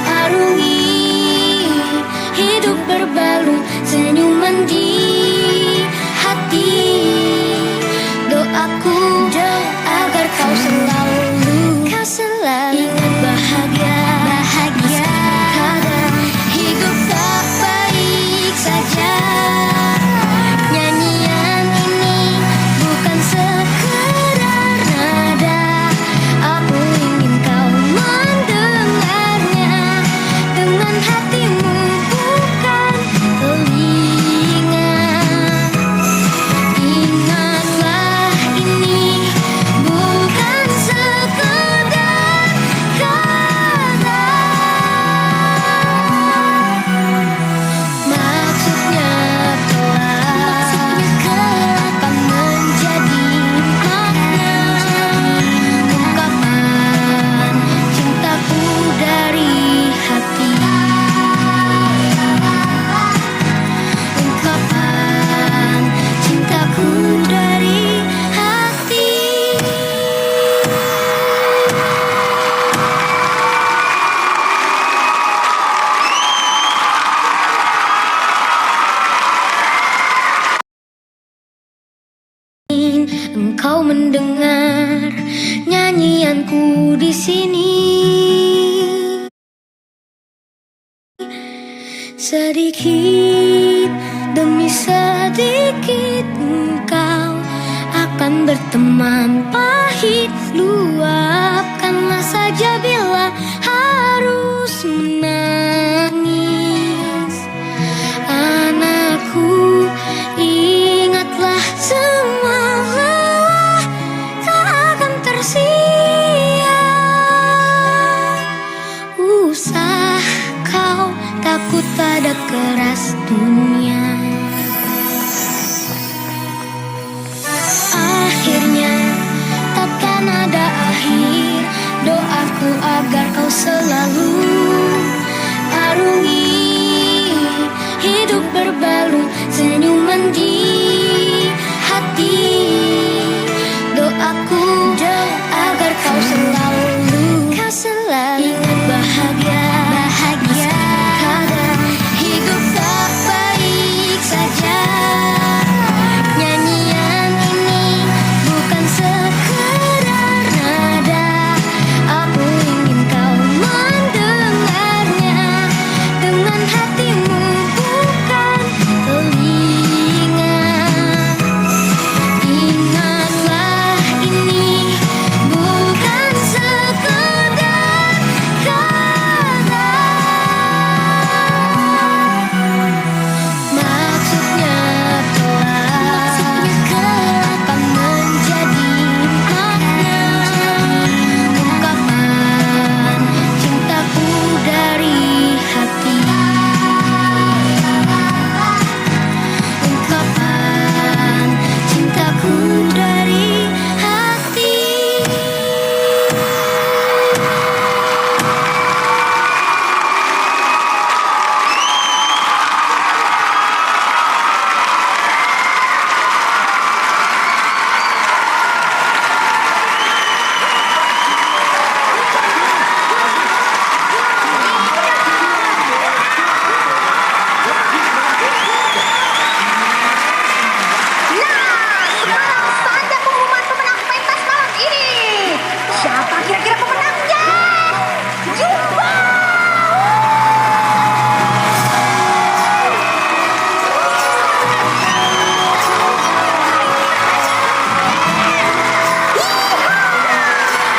arungi hidup berbalung senyuman di hati. Doaku agar kau selalu ingat bahagia. Kadang hidup tak baik saja. Nyanyian ini bukan sekedar nada. Aku ingin kau mendengarnya dengan hatimu, bukan telinga. Ingatlah ini bukan sekedar kata. Maksudnya kelak akan menjadi makna. Ungkapan cintaku dari hati. Ungkapan cintaku dari hati. Engkau mendengar nyanyianku di sini. Sedikit Demi sedikit engkau akan berteman pahit. Luapkanlah saja bila harus menangis. Anakku, ingatlah semua lelah tak akan tersia. Usah kau takut pada keras dunia. Akhirnya takkan ada akhir. Doaku agar kau selalu arungi hidup berbalung senyuman di hati. Doaku agar kau selalu ingat bahagia. Kadang hidup tak baik saja. Nyanyian ini bukan sekedar nada. Aku ingin kau mendengarnya dengan hatimu, bukan telinga. Ingatlah ini bukan sekedar kata. Maksudnya kelak akan menjadi makna. Ungkapan cintaku dari hati. Ungkapan cintaku dari hati. Saatnya pengumuman pemenang pentas malam ini. Siapa kira-kira pemenangnya? Jumbo!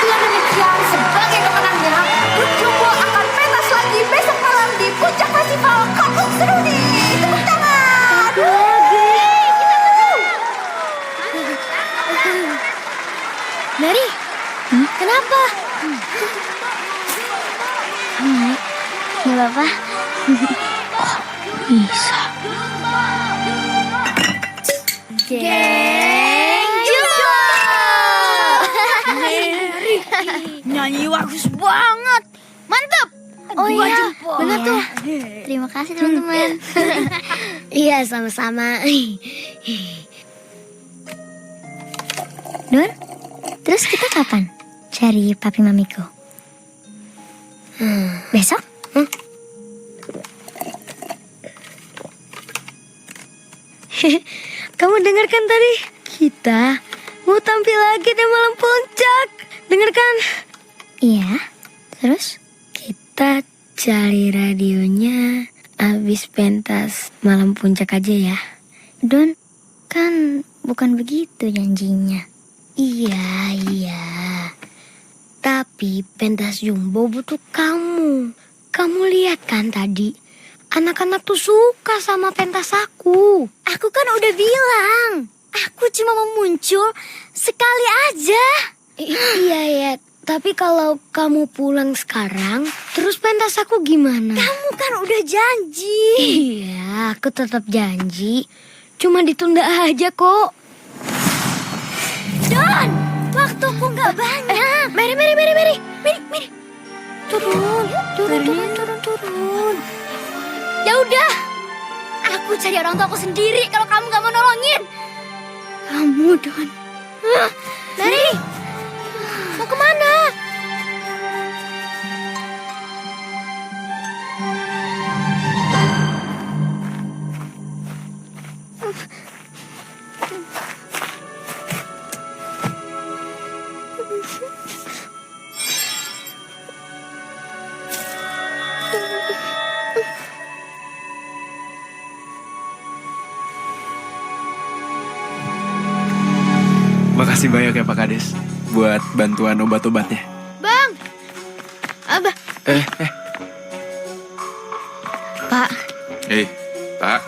Dengan demikian, sebagai pemenangnya, Jumbo akan pentas lagi besok malam di puncak festival Kampung Seruni. Tepuk tangan! Mary, kenapa? Nggak apa-apa. Kok bisa? Geng Jumbo! Mary, nyanyi bagus banget. Mantap. Oh Gua iya, Jumbo. benar tuh. Terima kasih teman-teman. Iya, sama-sama. Nur, terus kita kapan cari papi mamiku? Besok? Kamu dengar kan tadi? Kita mau tampil lagi di malam puncak. Dengar kan? Iya, terus? Kita cari radionya abis pentas malam puncak aja ya. Don, kan bukan begitu janjinya. Iya. Tapi pentas Jumbo butuh kamu. Kamu lihat kan tadi? Anak-anak tuh suka sama pentas aku. Aku kan udah bilang. Aku cuma mau muncul sekali aja. Iya. Tapi kalau kamu pulang sekarang, terus pentas aku gimana? Kamu kan udah janji. Iya, aku tetap janji. Cuma ditunda aja kok. Don, waktuku nggak banyak. Mary. Turun. Ya udah, aku cari orang tua aku sendiri kalau kamu nggak mau nolongin. Kamu, Don. Mary, mau kemana? Makasih banyak ya Pak Kades buat bantuan obat-obatnya. Bang. Abah. Pak. Pak.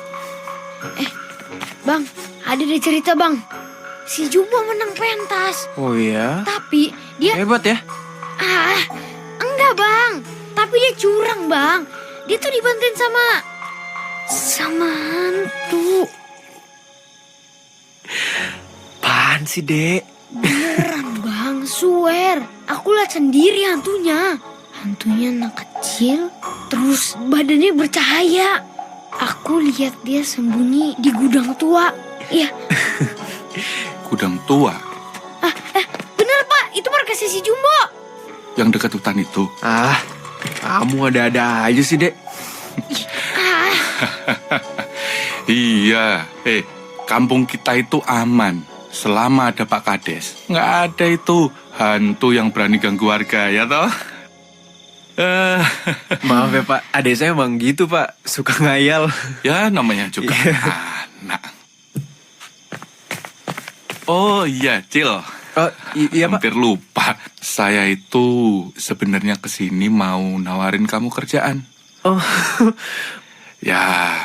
Bang, ada deh cerita bang. Si Jumbo menang pentas. Oh iya? Tapi dia... Hebat ya? Enggak bang. Tapi dia curang bang. Dia tuh dibantuin sama hantu. Apaan sih, Dek? Beneran bang, swear. Aku lihat sendiri hantunya. Hantunya anak kecil, terus badannya bercahaya. Aku lihat dia sembunyi di gudang tua. Iya. Gudang tua Bener pak, itu markasnya si Jumbo. yang dekat hutan itu. Kamu ada-ada aja sih, Dek. Iya, kampung kita itu aman selama ada Pak Kades. Nggak ada itu hantu yang berani ganggu warga, ya toh? Maaf ya Pak, adik saya emang gitu Pak, suka ngayal. Ya namanya juga anak. Oh iya, Cil. Iya Pak. Hampir lupa. Saya itu sebenarnya kesini mau nawarin kamu kerjaan. Oh. Ya,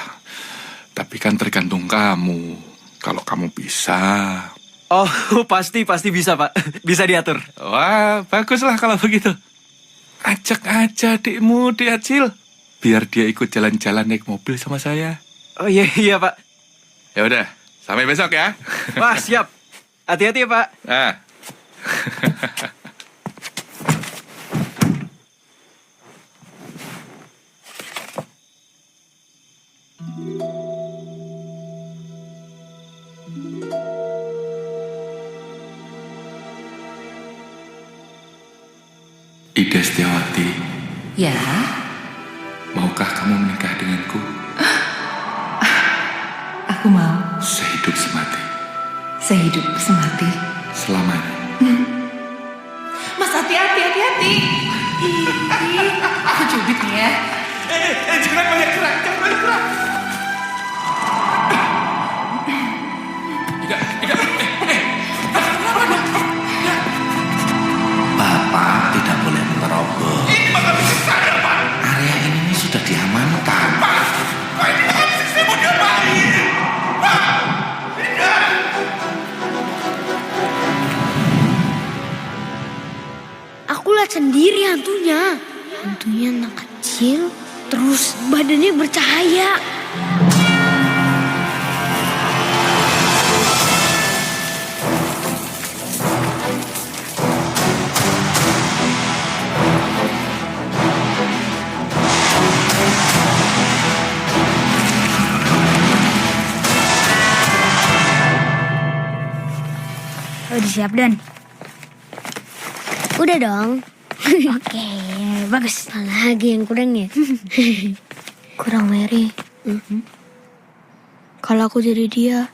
tapi kan tergantung kamu. Kalau kamu bisa. Oh, pasti bisa Pak. Bisa diatur. Wah, baguslah kalau begitu. Ajak aja adikmu, Dek Acil. Biar dia ikut jalan-jalan naik mobil sama saya. Oh iya Pak. Ya udah, sampai besok ya. Wah, siap. Hati-hati ya Pak. Ida Setiawati. Ya. Maukah kamu menikah denganku? Aku mau. Sehidup semati. Sehidup semati. Selamanya. Mas hati-hati. Aku cubit nih ya. Jangan banyak gerak. Bapak tidak boleh menerobos. Ini bakal bikin saya, Pak. Area ini sudah diamankan. Pak, ini kan sistem udah baik. Pak, tidak. Aku lihat sendiri hantunya. Hantunya anak kecil, terus badannya bercahaya. Udah siap, Don? Udah dong. Oke, bagus. Lagi yang kurang ya? Kurang Mary. Kalau aku jadi dia,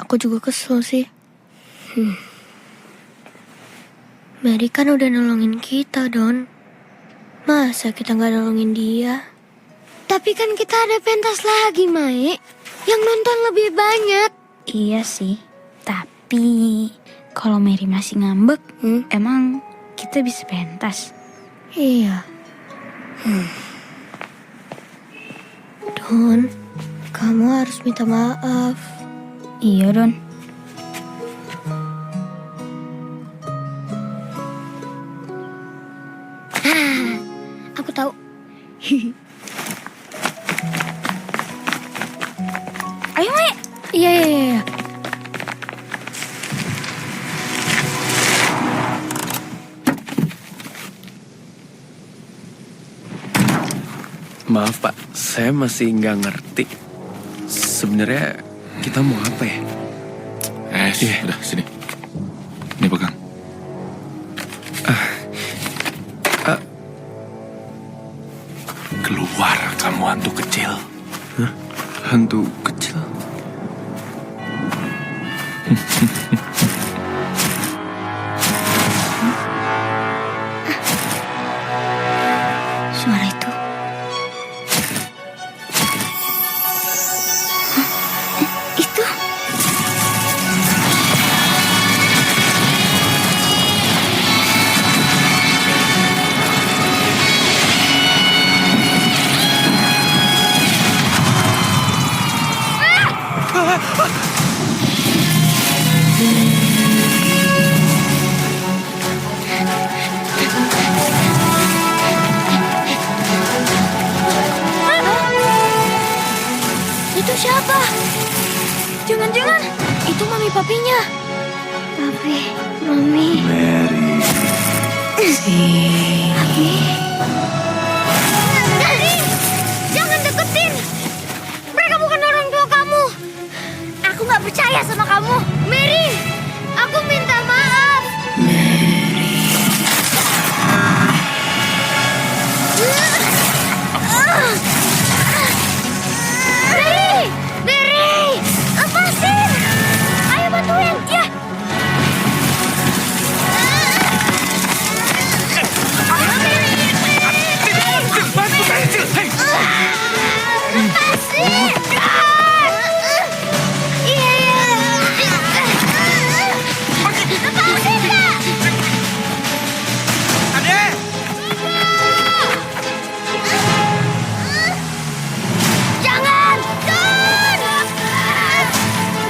aku juga kesel sih. Mary kan udah nolongin kita, Don. Masa kita nggak nolongin dia? Tapi kan kita ada pentas lagi, Mae. Yang nonton lebih banyak. Iya sih, tapi kalau Mary masih ngambek, emang kita bisa pentas? Iya. Don, kamu harus minta maaf. Iya, Don. Aku tahu. Ayo, Mae. Iya. Maaf Pak, saya masih nggak ngerti. Sebenarnya kita mau apa ya? Udah sini. Ini pegang. Keluar kamu hantu kecil. Hantu kecil? Suara itu. Itu. Itu siapa? Jangan-jangan itu mami papinya. Papi, mami. Mary. Papi. Mary, jangan deketin. Mereka bukan orang tua kamu. Aku nggak percaya sama kamu. Mary, aku minta maaf. Mary, Mary, lepasin. Ayo bantuin, ya. Lepasin. Iya. Lepasin, Kak. Jangan! Don!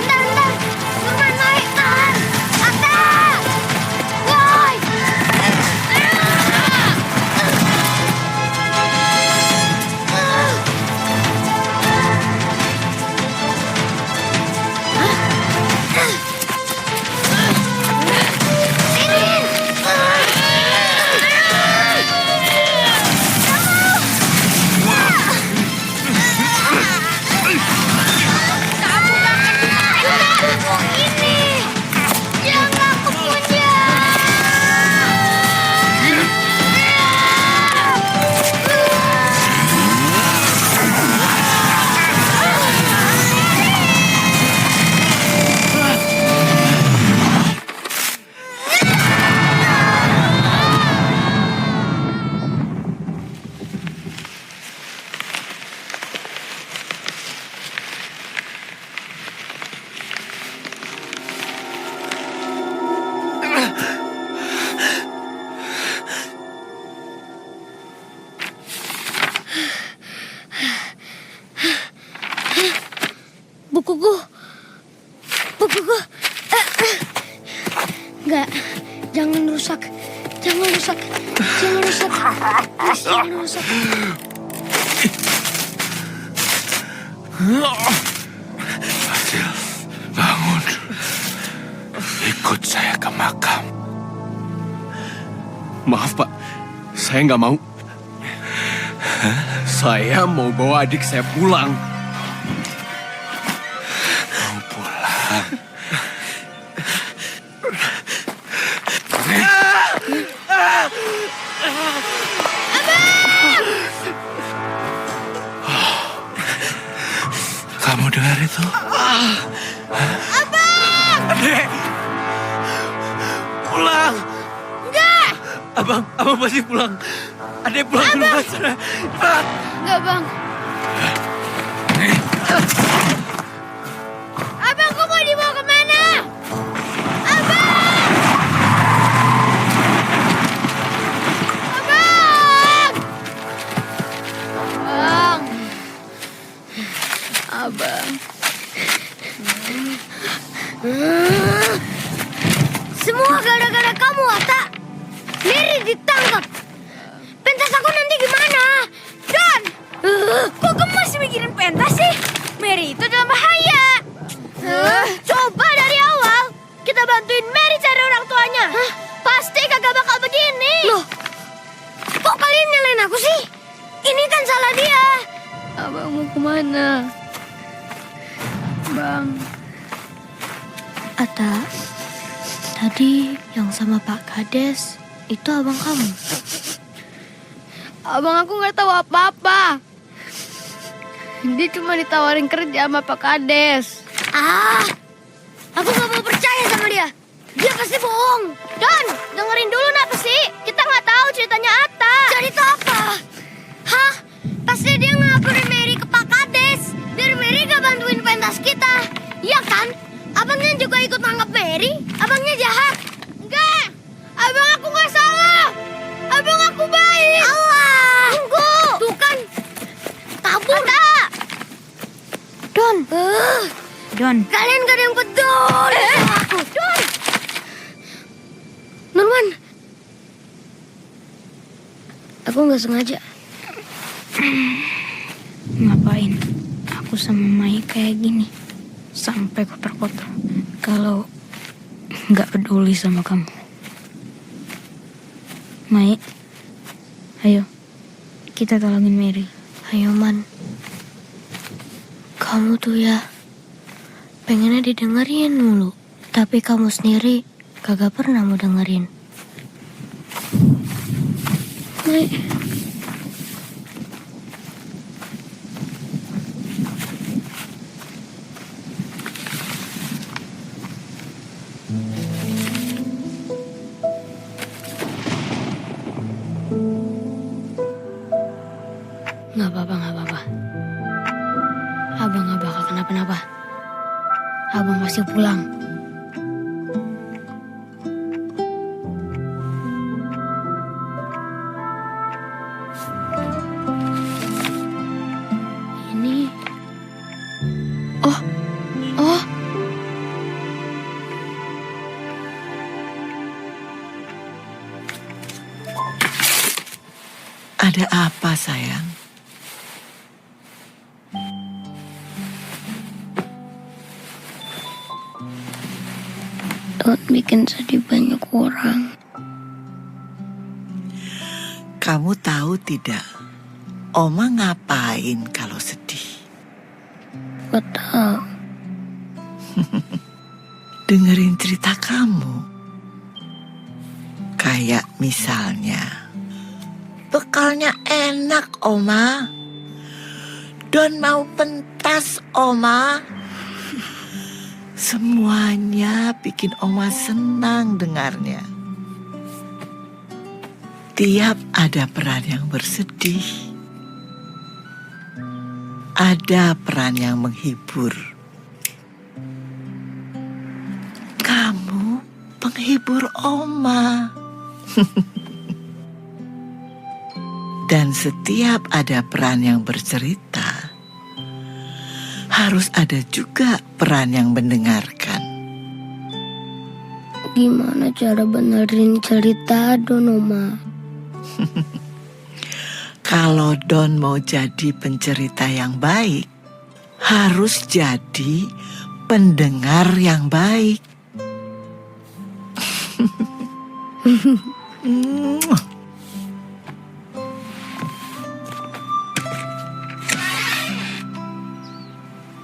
Bentar. Teman naik, tahan. Atta! Woi! Bukuku. Enggak, jangan rusak. Please, jangan rusak. Fadil, bangun. Ikut saya ke makam. Maaf, Pak. Saya nggak mau. Saya mau bawa adik saya pulang. Mau pulang? Kamu dengar itu? Adek! Pulang! Enggak! Abang pasti pulang. Adek pulang duluan sana. Cepat! Enggak, Bang. Abangku mau dibawa kemana? Abang. Semua gara-gara kamu, Atta. Mary ditangkap. Pentas aku nanti gimana? Don! Kok kamu masih mikirin pentas sih? Mary itu dalam bahaya. Coba dari awal kita bantuin Mary cari orang tuanya. Pasti kagak bakal begini. Loh, kok kalian nyalain aku sih? Ini kan salah dia. Abang mau kemana? Bang. Atta, tadi yang sama Pak Kades itu abang kamu. Abang aku nggak tahu apa-apa. Dia cuma ditawarin kerja sama Pak Kades. Aku nggak mau percaya sama dia. Dia pasti bohong. Don, dengerin dulu apa sih? Kita nggak tahu ceritanya Atta. Cerita apa? Hah? Pasti dia ngabarin Mary ke Pak Kades. Biar Mary gak bantuin pentas kita. Iya kan? Abangnya juga ikut nangkap Mary. Abangnya jahat. Enggak. Abang aku nggak salah. Abang aku baik. Allah. Tunggu. Tuh kan. Kabur. Ada. Don. Don. Kalian gak ada yang peduli sama aku. Don. Nurman. Aku gak sengaja. Ngapain aku sama Mai kayak gini? Sampai kotor-kotor. Kalau nggak peduli sama kamu. Mai, ayo kita tolongin Mary. Ayo Man. Kamu tuh ya pengennya didengerin mulu. Tapi kamu sendiri kagak pernah mau dengerin. Mai. Nggak apa-apa. Abang nggak bakal kenapa-napa. Abang pasti pulang. Ini. Oh. Ada apa, sayang? Don bikin sedih banyak orang. Kamu tahu tidak, Oma ngapain kalau sedih? Gak tahu. Dengerin cerita kamu. Kayak misalnya, bekalnya enak, Oma. Don mau pentas, Oma. Semuanya bikin Oma senang dengarnya. Tiap ada peran yang bersedih, ada peran yang menghibur. Kamu penghibur Oma. Dan setiap ada peran yang bercerita, harus ada juga peran yang mendengarkan. Gimana cara benerin cerita Don, Oma? Kalau Don mau jadi pencerita yang baik, harus jadi pendengar yang baik.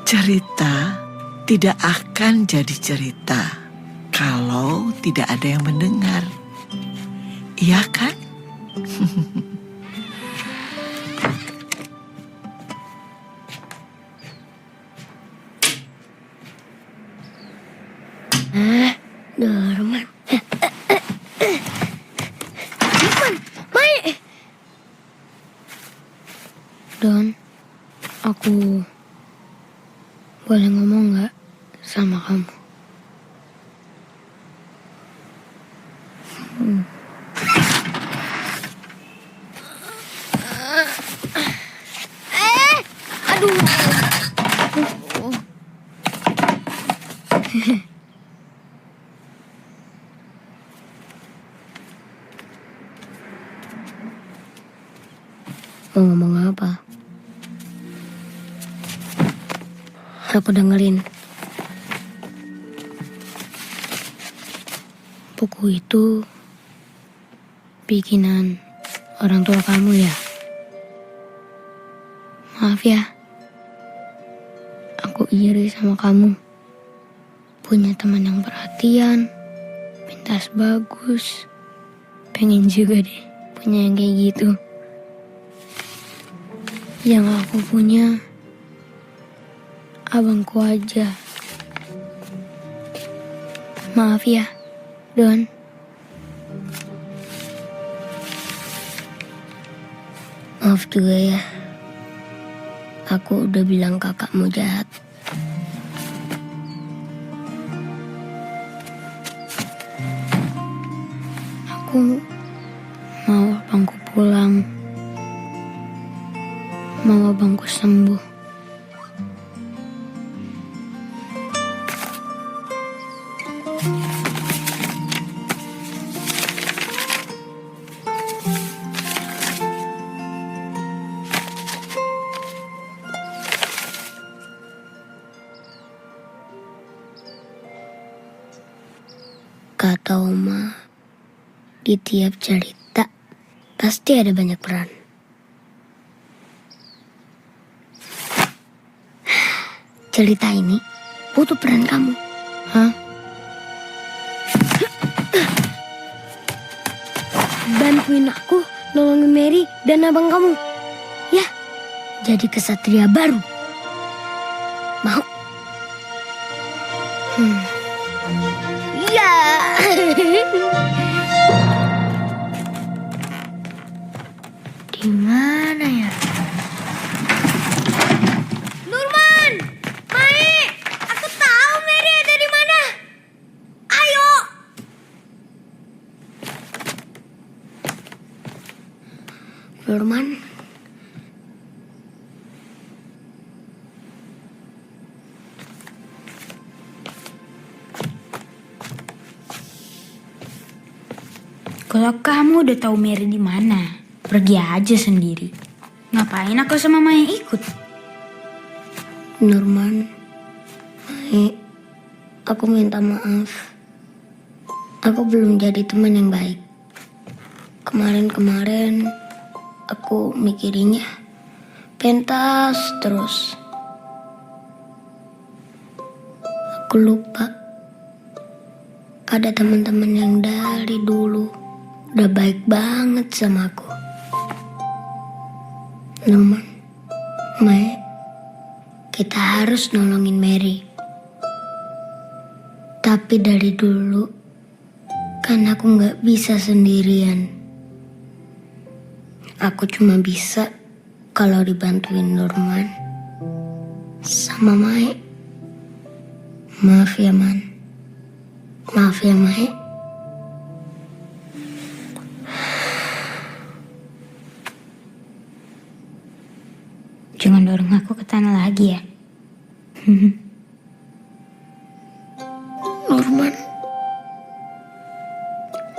Cerita tidak akan jadi cerita kalau tidak ada yang mendengar. Iya kan? Nurman. Nurman, Mai. Don, aku boleh ngomong nggak sama kamu? Aduh. Mau ngomong apa? Aku dengerin. Buku itu bikinan orang tua kamu ya? Maaf ya, aku iri sama kamu. Punya teman yang perhatian, pintas bagus. Pengen juga deh punya yang kayak gitu. Yang aku punya abangku aja. Maaf ya, Don. Maaf juga ya. Aku udah bilang kakakmu jahat. Aku mau abangku pulang. Mau abangku sembuh. Kata Oma, di tiap cerita pasti ada banyak peran. Cerita ini butuh peran kamu. Hah? Bantuin aku nolongin Mary dan abang kamu. Ya, jadi kesatria baru. Mau? Ya. Di mana ya? Nurman, Mai, aku tahu Mary ada di mana. Ayo. Nurman. Kalau kamu udah tahu Mary di mana, pergi aja sendiri. Ngapain aku sama Maya ikut? Nurman, Mai, aku minta maaf. Aku belum jadi teman yang baik. Kemarin-kemarin aku mikirinnya pentas terus. Aku lupa ada teman-teman yang dari dulu udah baik banget sama aku. Nurman, Mai, kita harus nolongin Mary. Tapi dari dulu kan aku gak bisa sendirian. Aku cuma bisa kalau dibantuin Nurman sama Mai. Maaf ya, Man. Maaf ya, Mai. Jangan dorong aku ke tanah lagi ya. Nurman.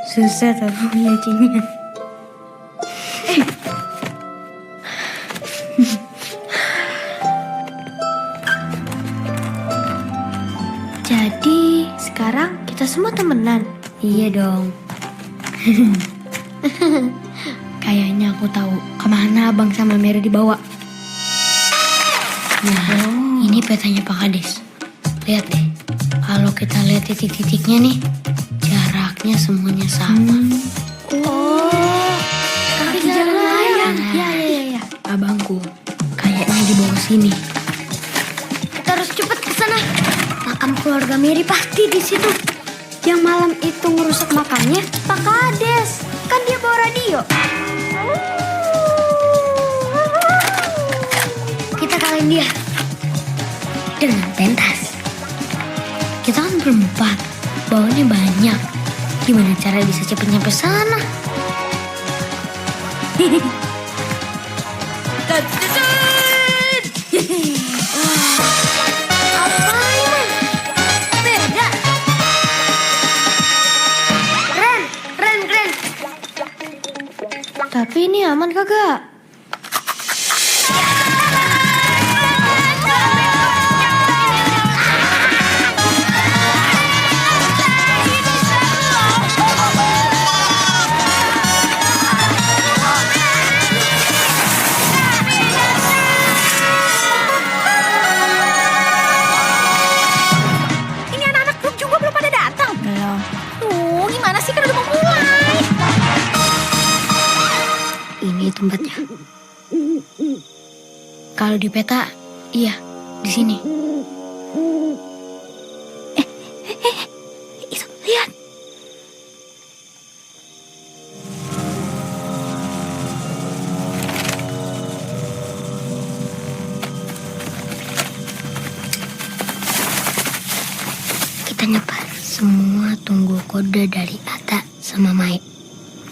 Susah tapi nyucinya. Jadi sekarang kita semua temenan. Iya dong. Kayaknya aku tahu kemana abang sama Mary dibawa. Nah, ini petanya Pak Kades. Lihat deh, kalau kita lihat titik-titiknya nih, jaraknya semuanya sama. Oh, kaki jalan layang. Ya. Abangku, kayaknya dibawa sini. Kita harus cepet ke sana. Makam keluarga Mary pasti di situ. Yang malam itu ngerusak makamnya Pak Kades. Kan dia bawa radio. Kita kalahin dia dengan pentas. Kita kan berempat, bawanya banyak. Gimana cara bisa cepet nyampe sana? Beda. Keren. Tapi ini aman kagak? Ini anak-anak grup juga belum pada datang. Belum. Gimana sih kan udah mau mulai. Ini tempatnya. Kalau di peta, iya, di sini. Itu, lihat. Kita nyebar semua, tunggu kode dari Ata sama Mai.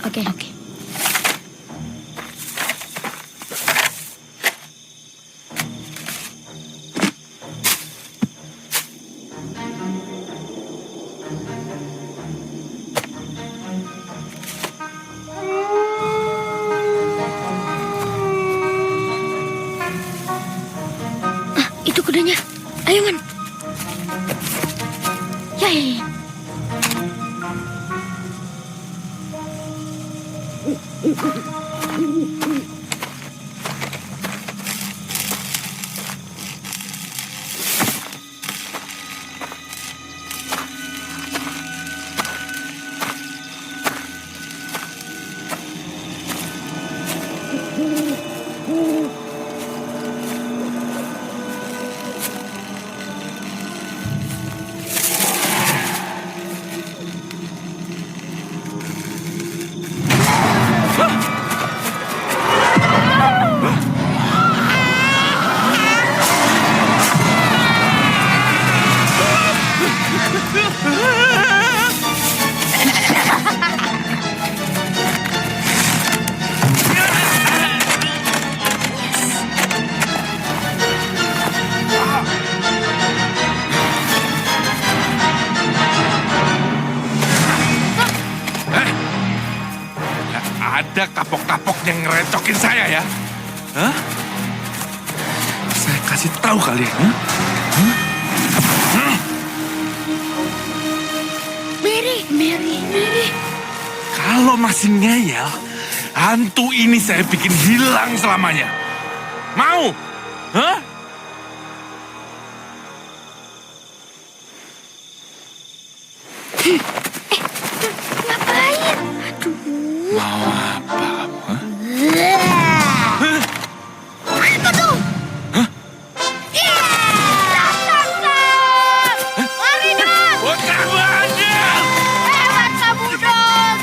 Oke. Ya, ya, ya. Ada kapok-kapok yang ngerecokin saya ya? Hah? Saya kasih tahu kalian. Mary. Kalau masih ngeyel, hantu ini saya bikin hilang selamanya. Mau? Hah? Ngapain? Mau apa kamu? Hah? Apa tuh? Hah? Lari dong! Bocah bandel! Lewat kamu dong!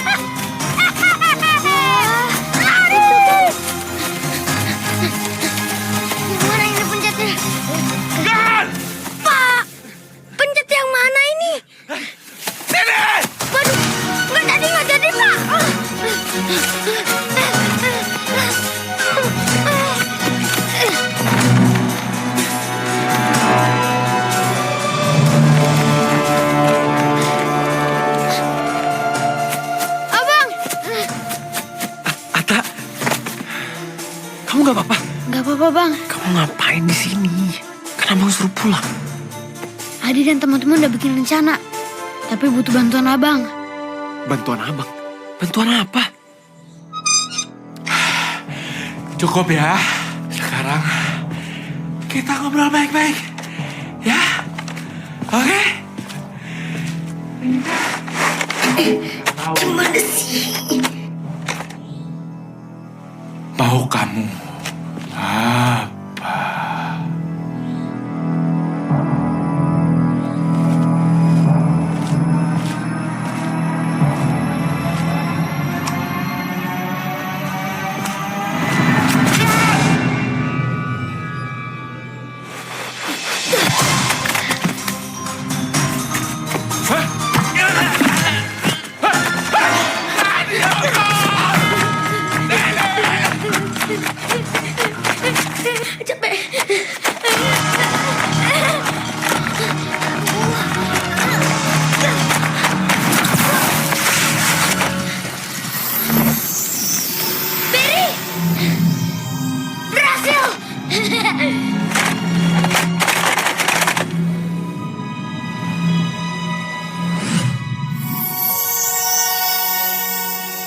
Lari dong! Gimana ini pencetnya? Gan! Pak! Pencet yang mana ini? Sini! Waduh! Nggak jadi, Pak! Abang! Ata, kamu nggak apa-apa? Nggak apa-apa, Bang. Kamu ngapain di sini? Kenapa suruh pulang? Adi dan teman-teman udah bikin rencana. Tapi butuh bantuan Abang. Bantuan abang? Bantuan apa? Cukup ya. Sekarang kita ngobrol baik-baik. Ya? Oke? Gimana sih? Mau kamu apa?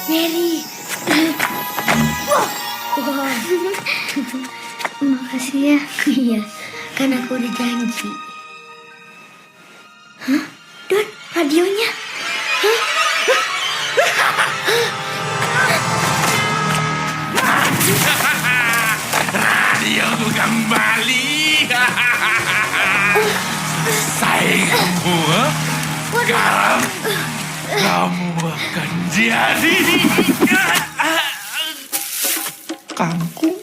Mary. Makasih ya. Iya, kan aku udah janji. Hah? Don, radionya. Hah? Radioku kembali. Sayang kamu, ha? Sekarang kamu akan jadi kangkung.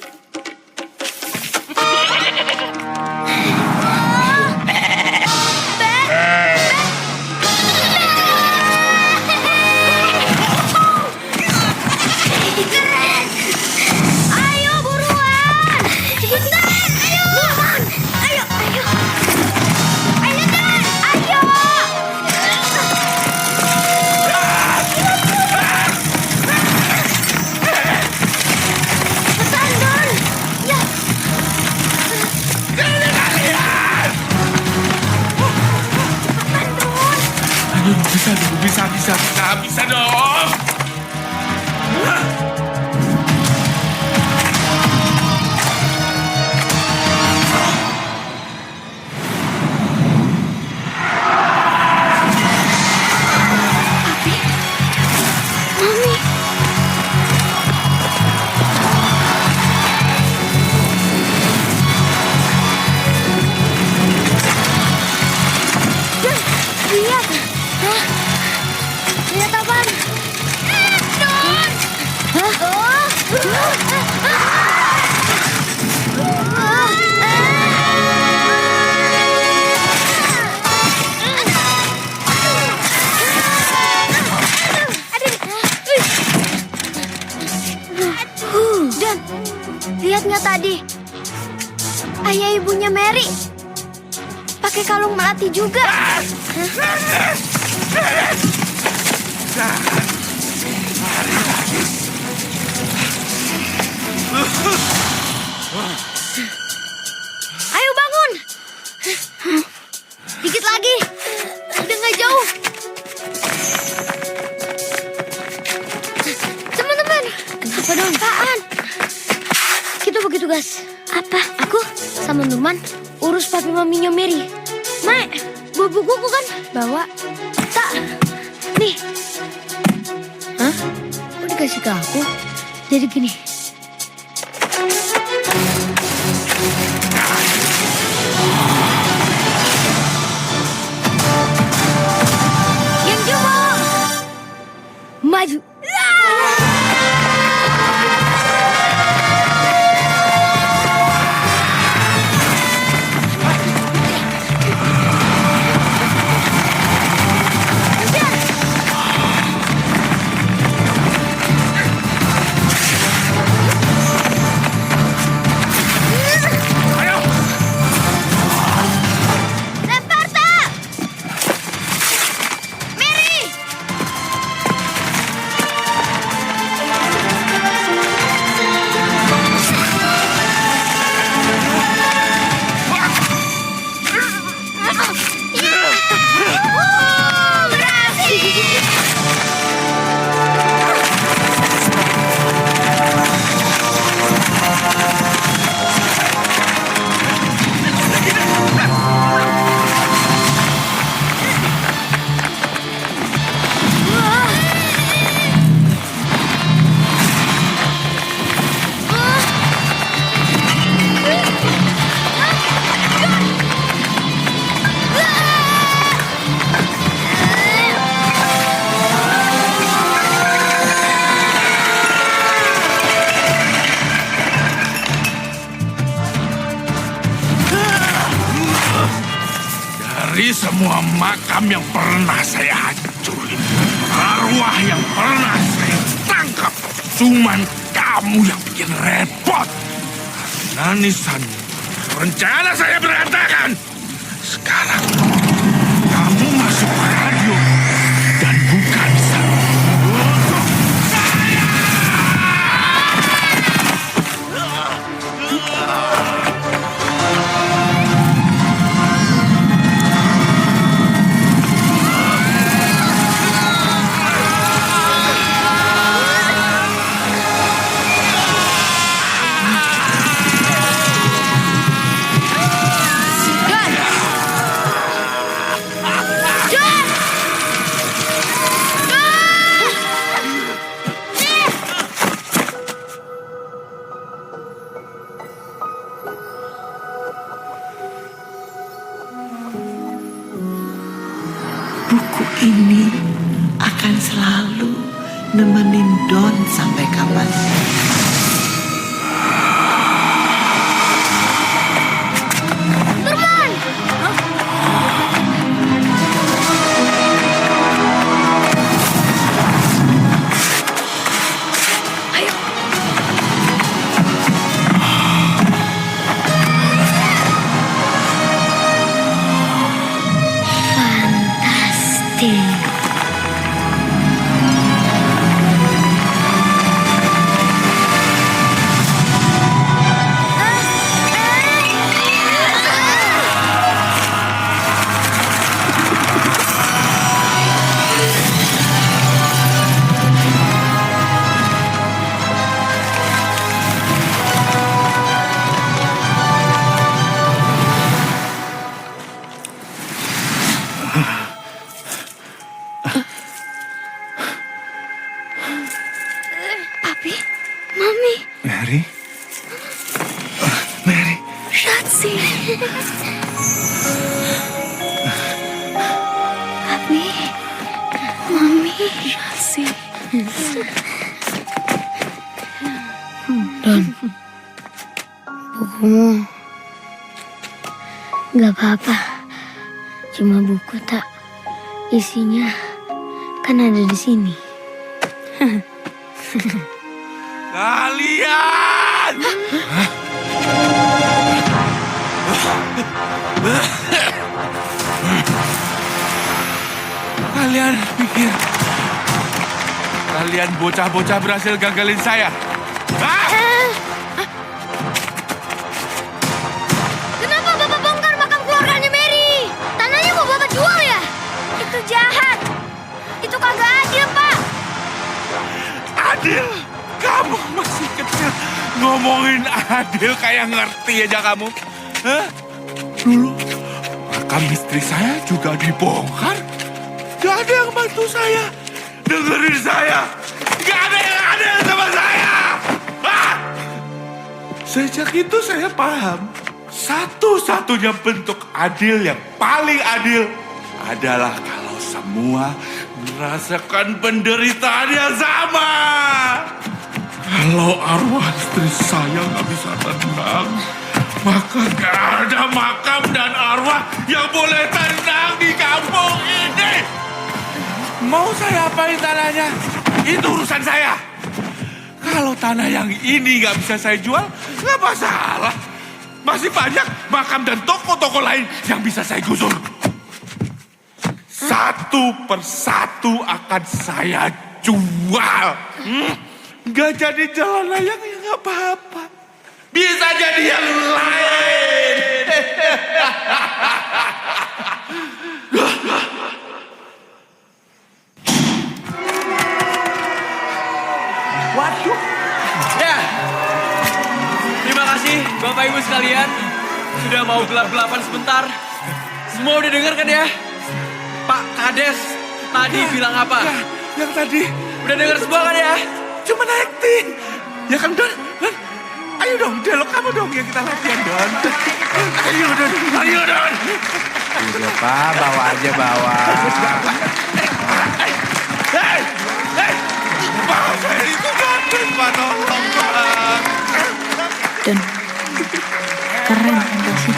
Ayo buruan. Cepetan. Ayo. Ayo. Ayo, Dan. Ayo. Cepetan. Bisa dong. Lihat. Hah? Lihat apaan? Don! Hah? Dan, lihat nggak tadi? Ayah ibunya Mary pakai kalung melati juga. Ayo bangun. Dikit lagi. Udah nggak jauh. Teman-teman, apa dong? Apaan? Kita bagi tugas. Apa? Aku sama Nurman urus papi maminya Mary. Mak, bawa bukuku kan? Bawa. Tak. Nih. Hah? Kok dikasih ke aku? Jadi gini. Yang Jumo. Maju. Lempar tak? Mary. Dari semua makam yang pernah saya hancurin, arwah yang pernah saya tangkap, cuman kamu yang bikin repot. Nanisan, rencana saya berantakan. Sekarang kamu masuk radio dan bukan untuk saya. Buku ini akan selalu nemenin Don sampai kapan. Nurman. Fantastic. Papi, Mami, Mary? Mary? Shatsi. Papi, Mami, Shatsi. Don, bukumu gak apa-apa, cuma buku tak, isinya kan ada di sini. Kalian! Kalian pikir kalian bocah-bocah berhasil gagalin saya? Hah? Kenapa Bapak bongkar makam keluarganya Mary? Tanahnya mau Bapak jual ya? Itu jahat. Itu kagak adil, Pak. Adil? Kamu masih kecil ngomongin adil kayak ngerti aja kamu. Hah? Dulu makam istri saya juga dibongkar. Gak ada yang bantu saya. Dengerin saya. Gak ada yang adil sama saya. Hah? Sejak itu saya paham. Satu-satunya bentuk adil yang paling adil adalah kalau semua merasakan penderitaan yang sama. Kalau arwah istri saya nggak bisa tenang, maka gak ada makam dan arwah yang boleh tenang di kampung ini. Mau saya apain tanahnya? Itu urusan saya. Kalau tanah yang ini nggak bisa saya jual, nggak masalah. Masih banyak makam dan toko-toko lain yang bisa saya gusur. Satu persatu akan saya jual. Nggak jadi jalan layang ya nggak apa-apa. Bisa jadi yang lain. Waduh. Ya. Terima kasih Bapak Ibu sekalian. Sudah mau gelap-gelapan sebentar. Semua udah denger kan ya? Pak Kades tadi bilang apa? Yang tadi. Udah denger semua kan ya? Cuma acting. Ya kan Don? Ayo dong, dialog kamu dong yang kita latihan Don. Ayo Don, ayo Don. Udah Pak, bawa aja bawa. Hei, Pak, saya itu Don, Pak, tolong Pak. Don, keren sih.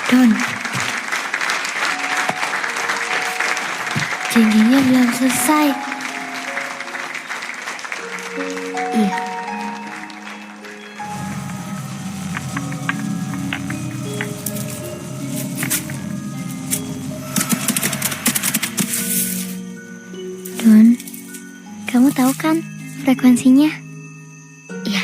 Don, janjinya belum selesai. Iya. Don, kamu tahu kan frekuensinya? Iya.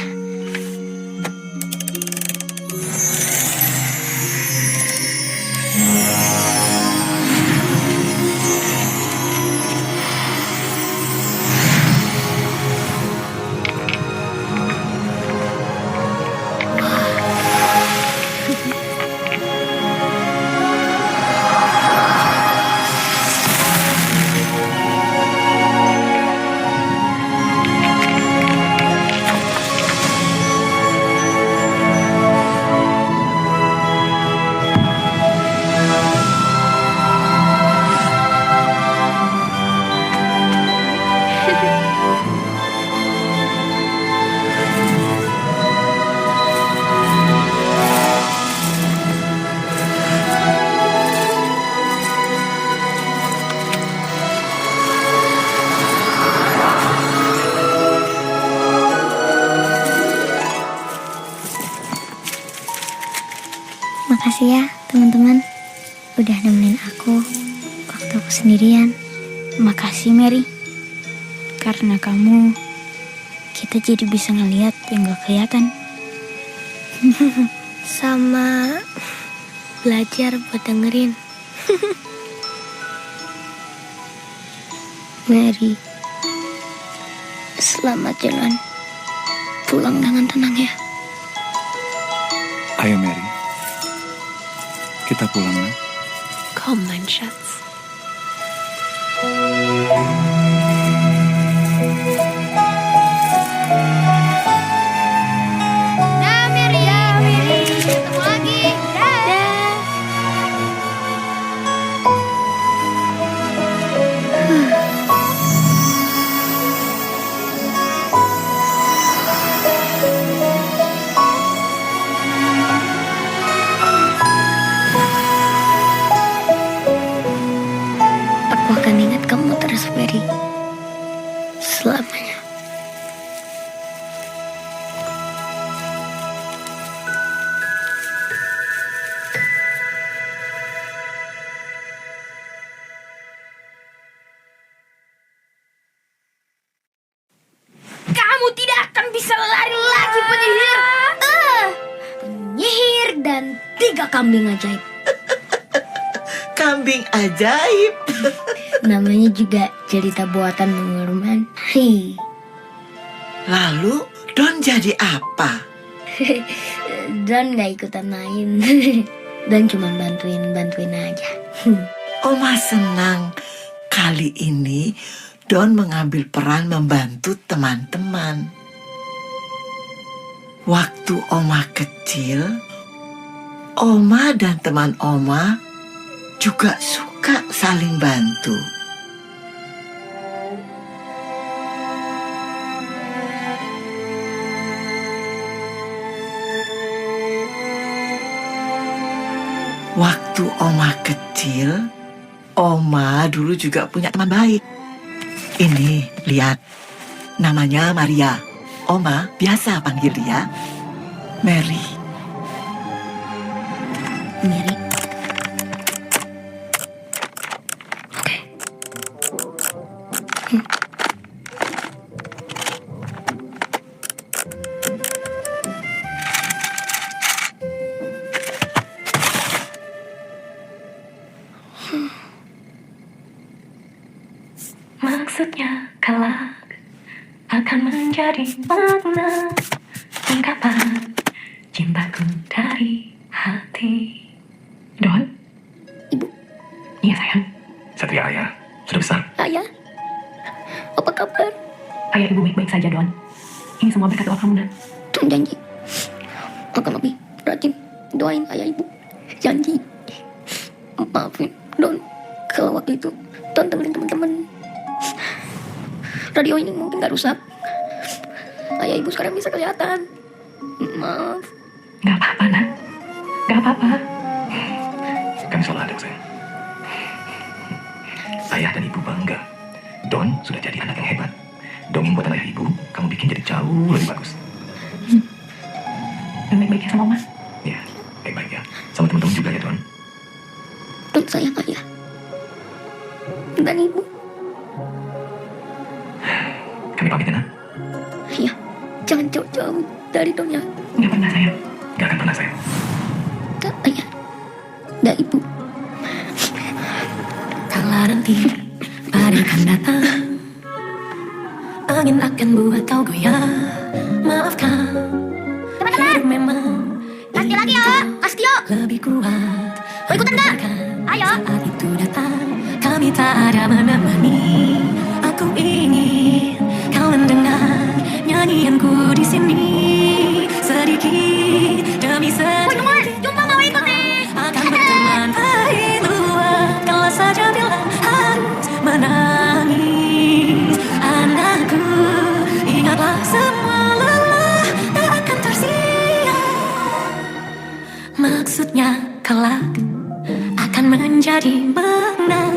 Makasih ya teman-teman udah nemenin aku waktu aku sendirian. Makasih Mary, karena kamu kita jadi bisa ngeliat yang gak kelihatan. Sama belajar buat dengerin. Mary, selamat jalan. Pulang dengan tenang ya. Ayo Mary, kita pulang ya. Kom mein Schatz. Dah, Mary. Ketemu lagi. Dah. Aku akan ingat kamu terus, Mary. Selamanya. Kamu tidak akan bisa lari lagi, penyihir. Penyihir dan 3 kambing ajaib. Kambing ajaib. Namanya juga cerita buatan Nurman. Hei. Lalu Don jadi apa? Don gak ikutan main. Don cuma bantuin aja. Oma senang kali ini Don mengambil peran membantu teman-teman. Waktu Oma kecil, Oma dan teman Oma juga suka saling bantu. Waktu Oma kecil, Oma dulu juga punya teman baik. Ini, lihat. Namanya Maria. Oma biasa panggil dia Mary. Mary. Maksudnya kelak akan menjadi makna ungkapan cintaku dari hati. Don? Ibu. Iya sayang. Satria ayah, sudah besar. Ayah, apa kabar? Ayah ibu baik-baik saja Don. Ini semua berkat doa kamu Don. Don janji akan lebih rajin doain ayah ibu. Janji. Maafin Don kalau waktu itu Don dengerin teman-teman. Radio ini mungkin gak rusak. Ayah ibu sekarang bisa kelihatan. Maaf. Gak apa-apa nak. Gak apa-apa. Kami selalu ada, sayang. Ayah dan ibu bangga. Don sudah jadi anak yang hebat. Dongeng buatan ayah ibu, kamu bikin jadi jauh lebih bagus. Dan baik-baik ya sama Oma. Ya, baik-baik ya. Sama teman-teman juga ya, Don. Don sayang ayah dan ibu. Kami pamit ya, Nak. Iya, jangan jauh-jauh dari Don ya. Gak pernah sayang. Gak akan pernah, sayang. Kak ayah dan ibu. Kala nanti badai akan datang, angin akan buat kau goyah. Maafkan, hidup memang Pasti lagi ya, Astio. lebih kuat. Mau ikutan gak? Ayo. Saat itu datang, kami tak ada menemani. Aku ingin kau mendengar nyanyianku di sini. Sedikit demi sedikit, Jumpa mau ikut nih. akan berteman baik luar. Kalau saja bilang harus menangis, anakku, ingatlah semua lelah tak akan tersia. Maksudnya kelak akan menjadi makna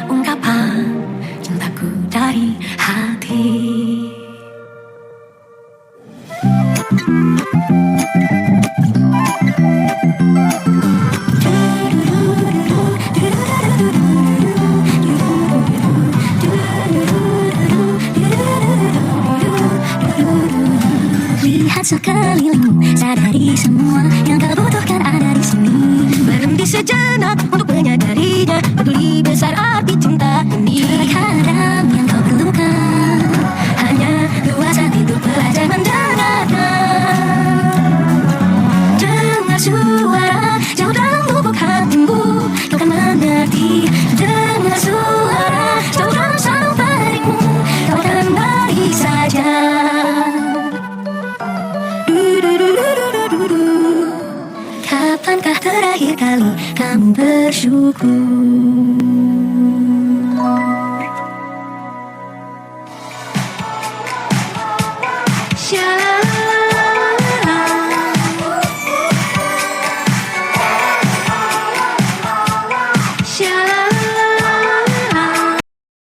ungkapan cintaku dari hati. Lihat sekelilingmu, sadari semua yang kau butuhkan ada di sini. Berhenti sejenak untuk menyadarinya, peduli besar arti cinta ini. Terkadang yang bersyukur.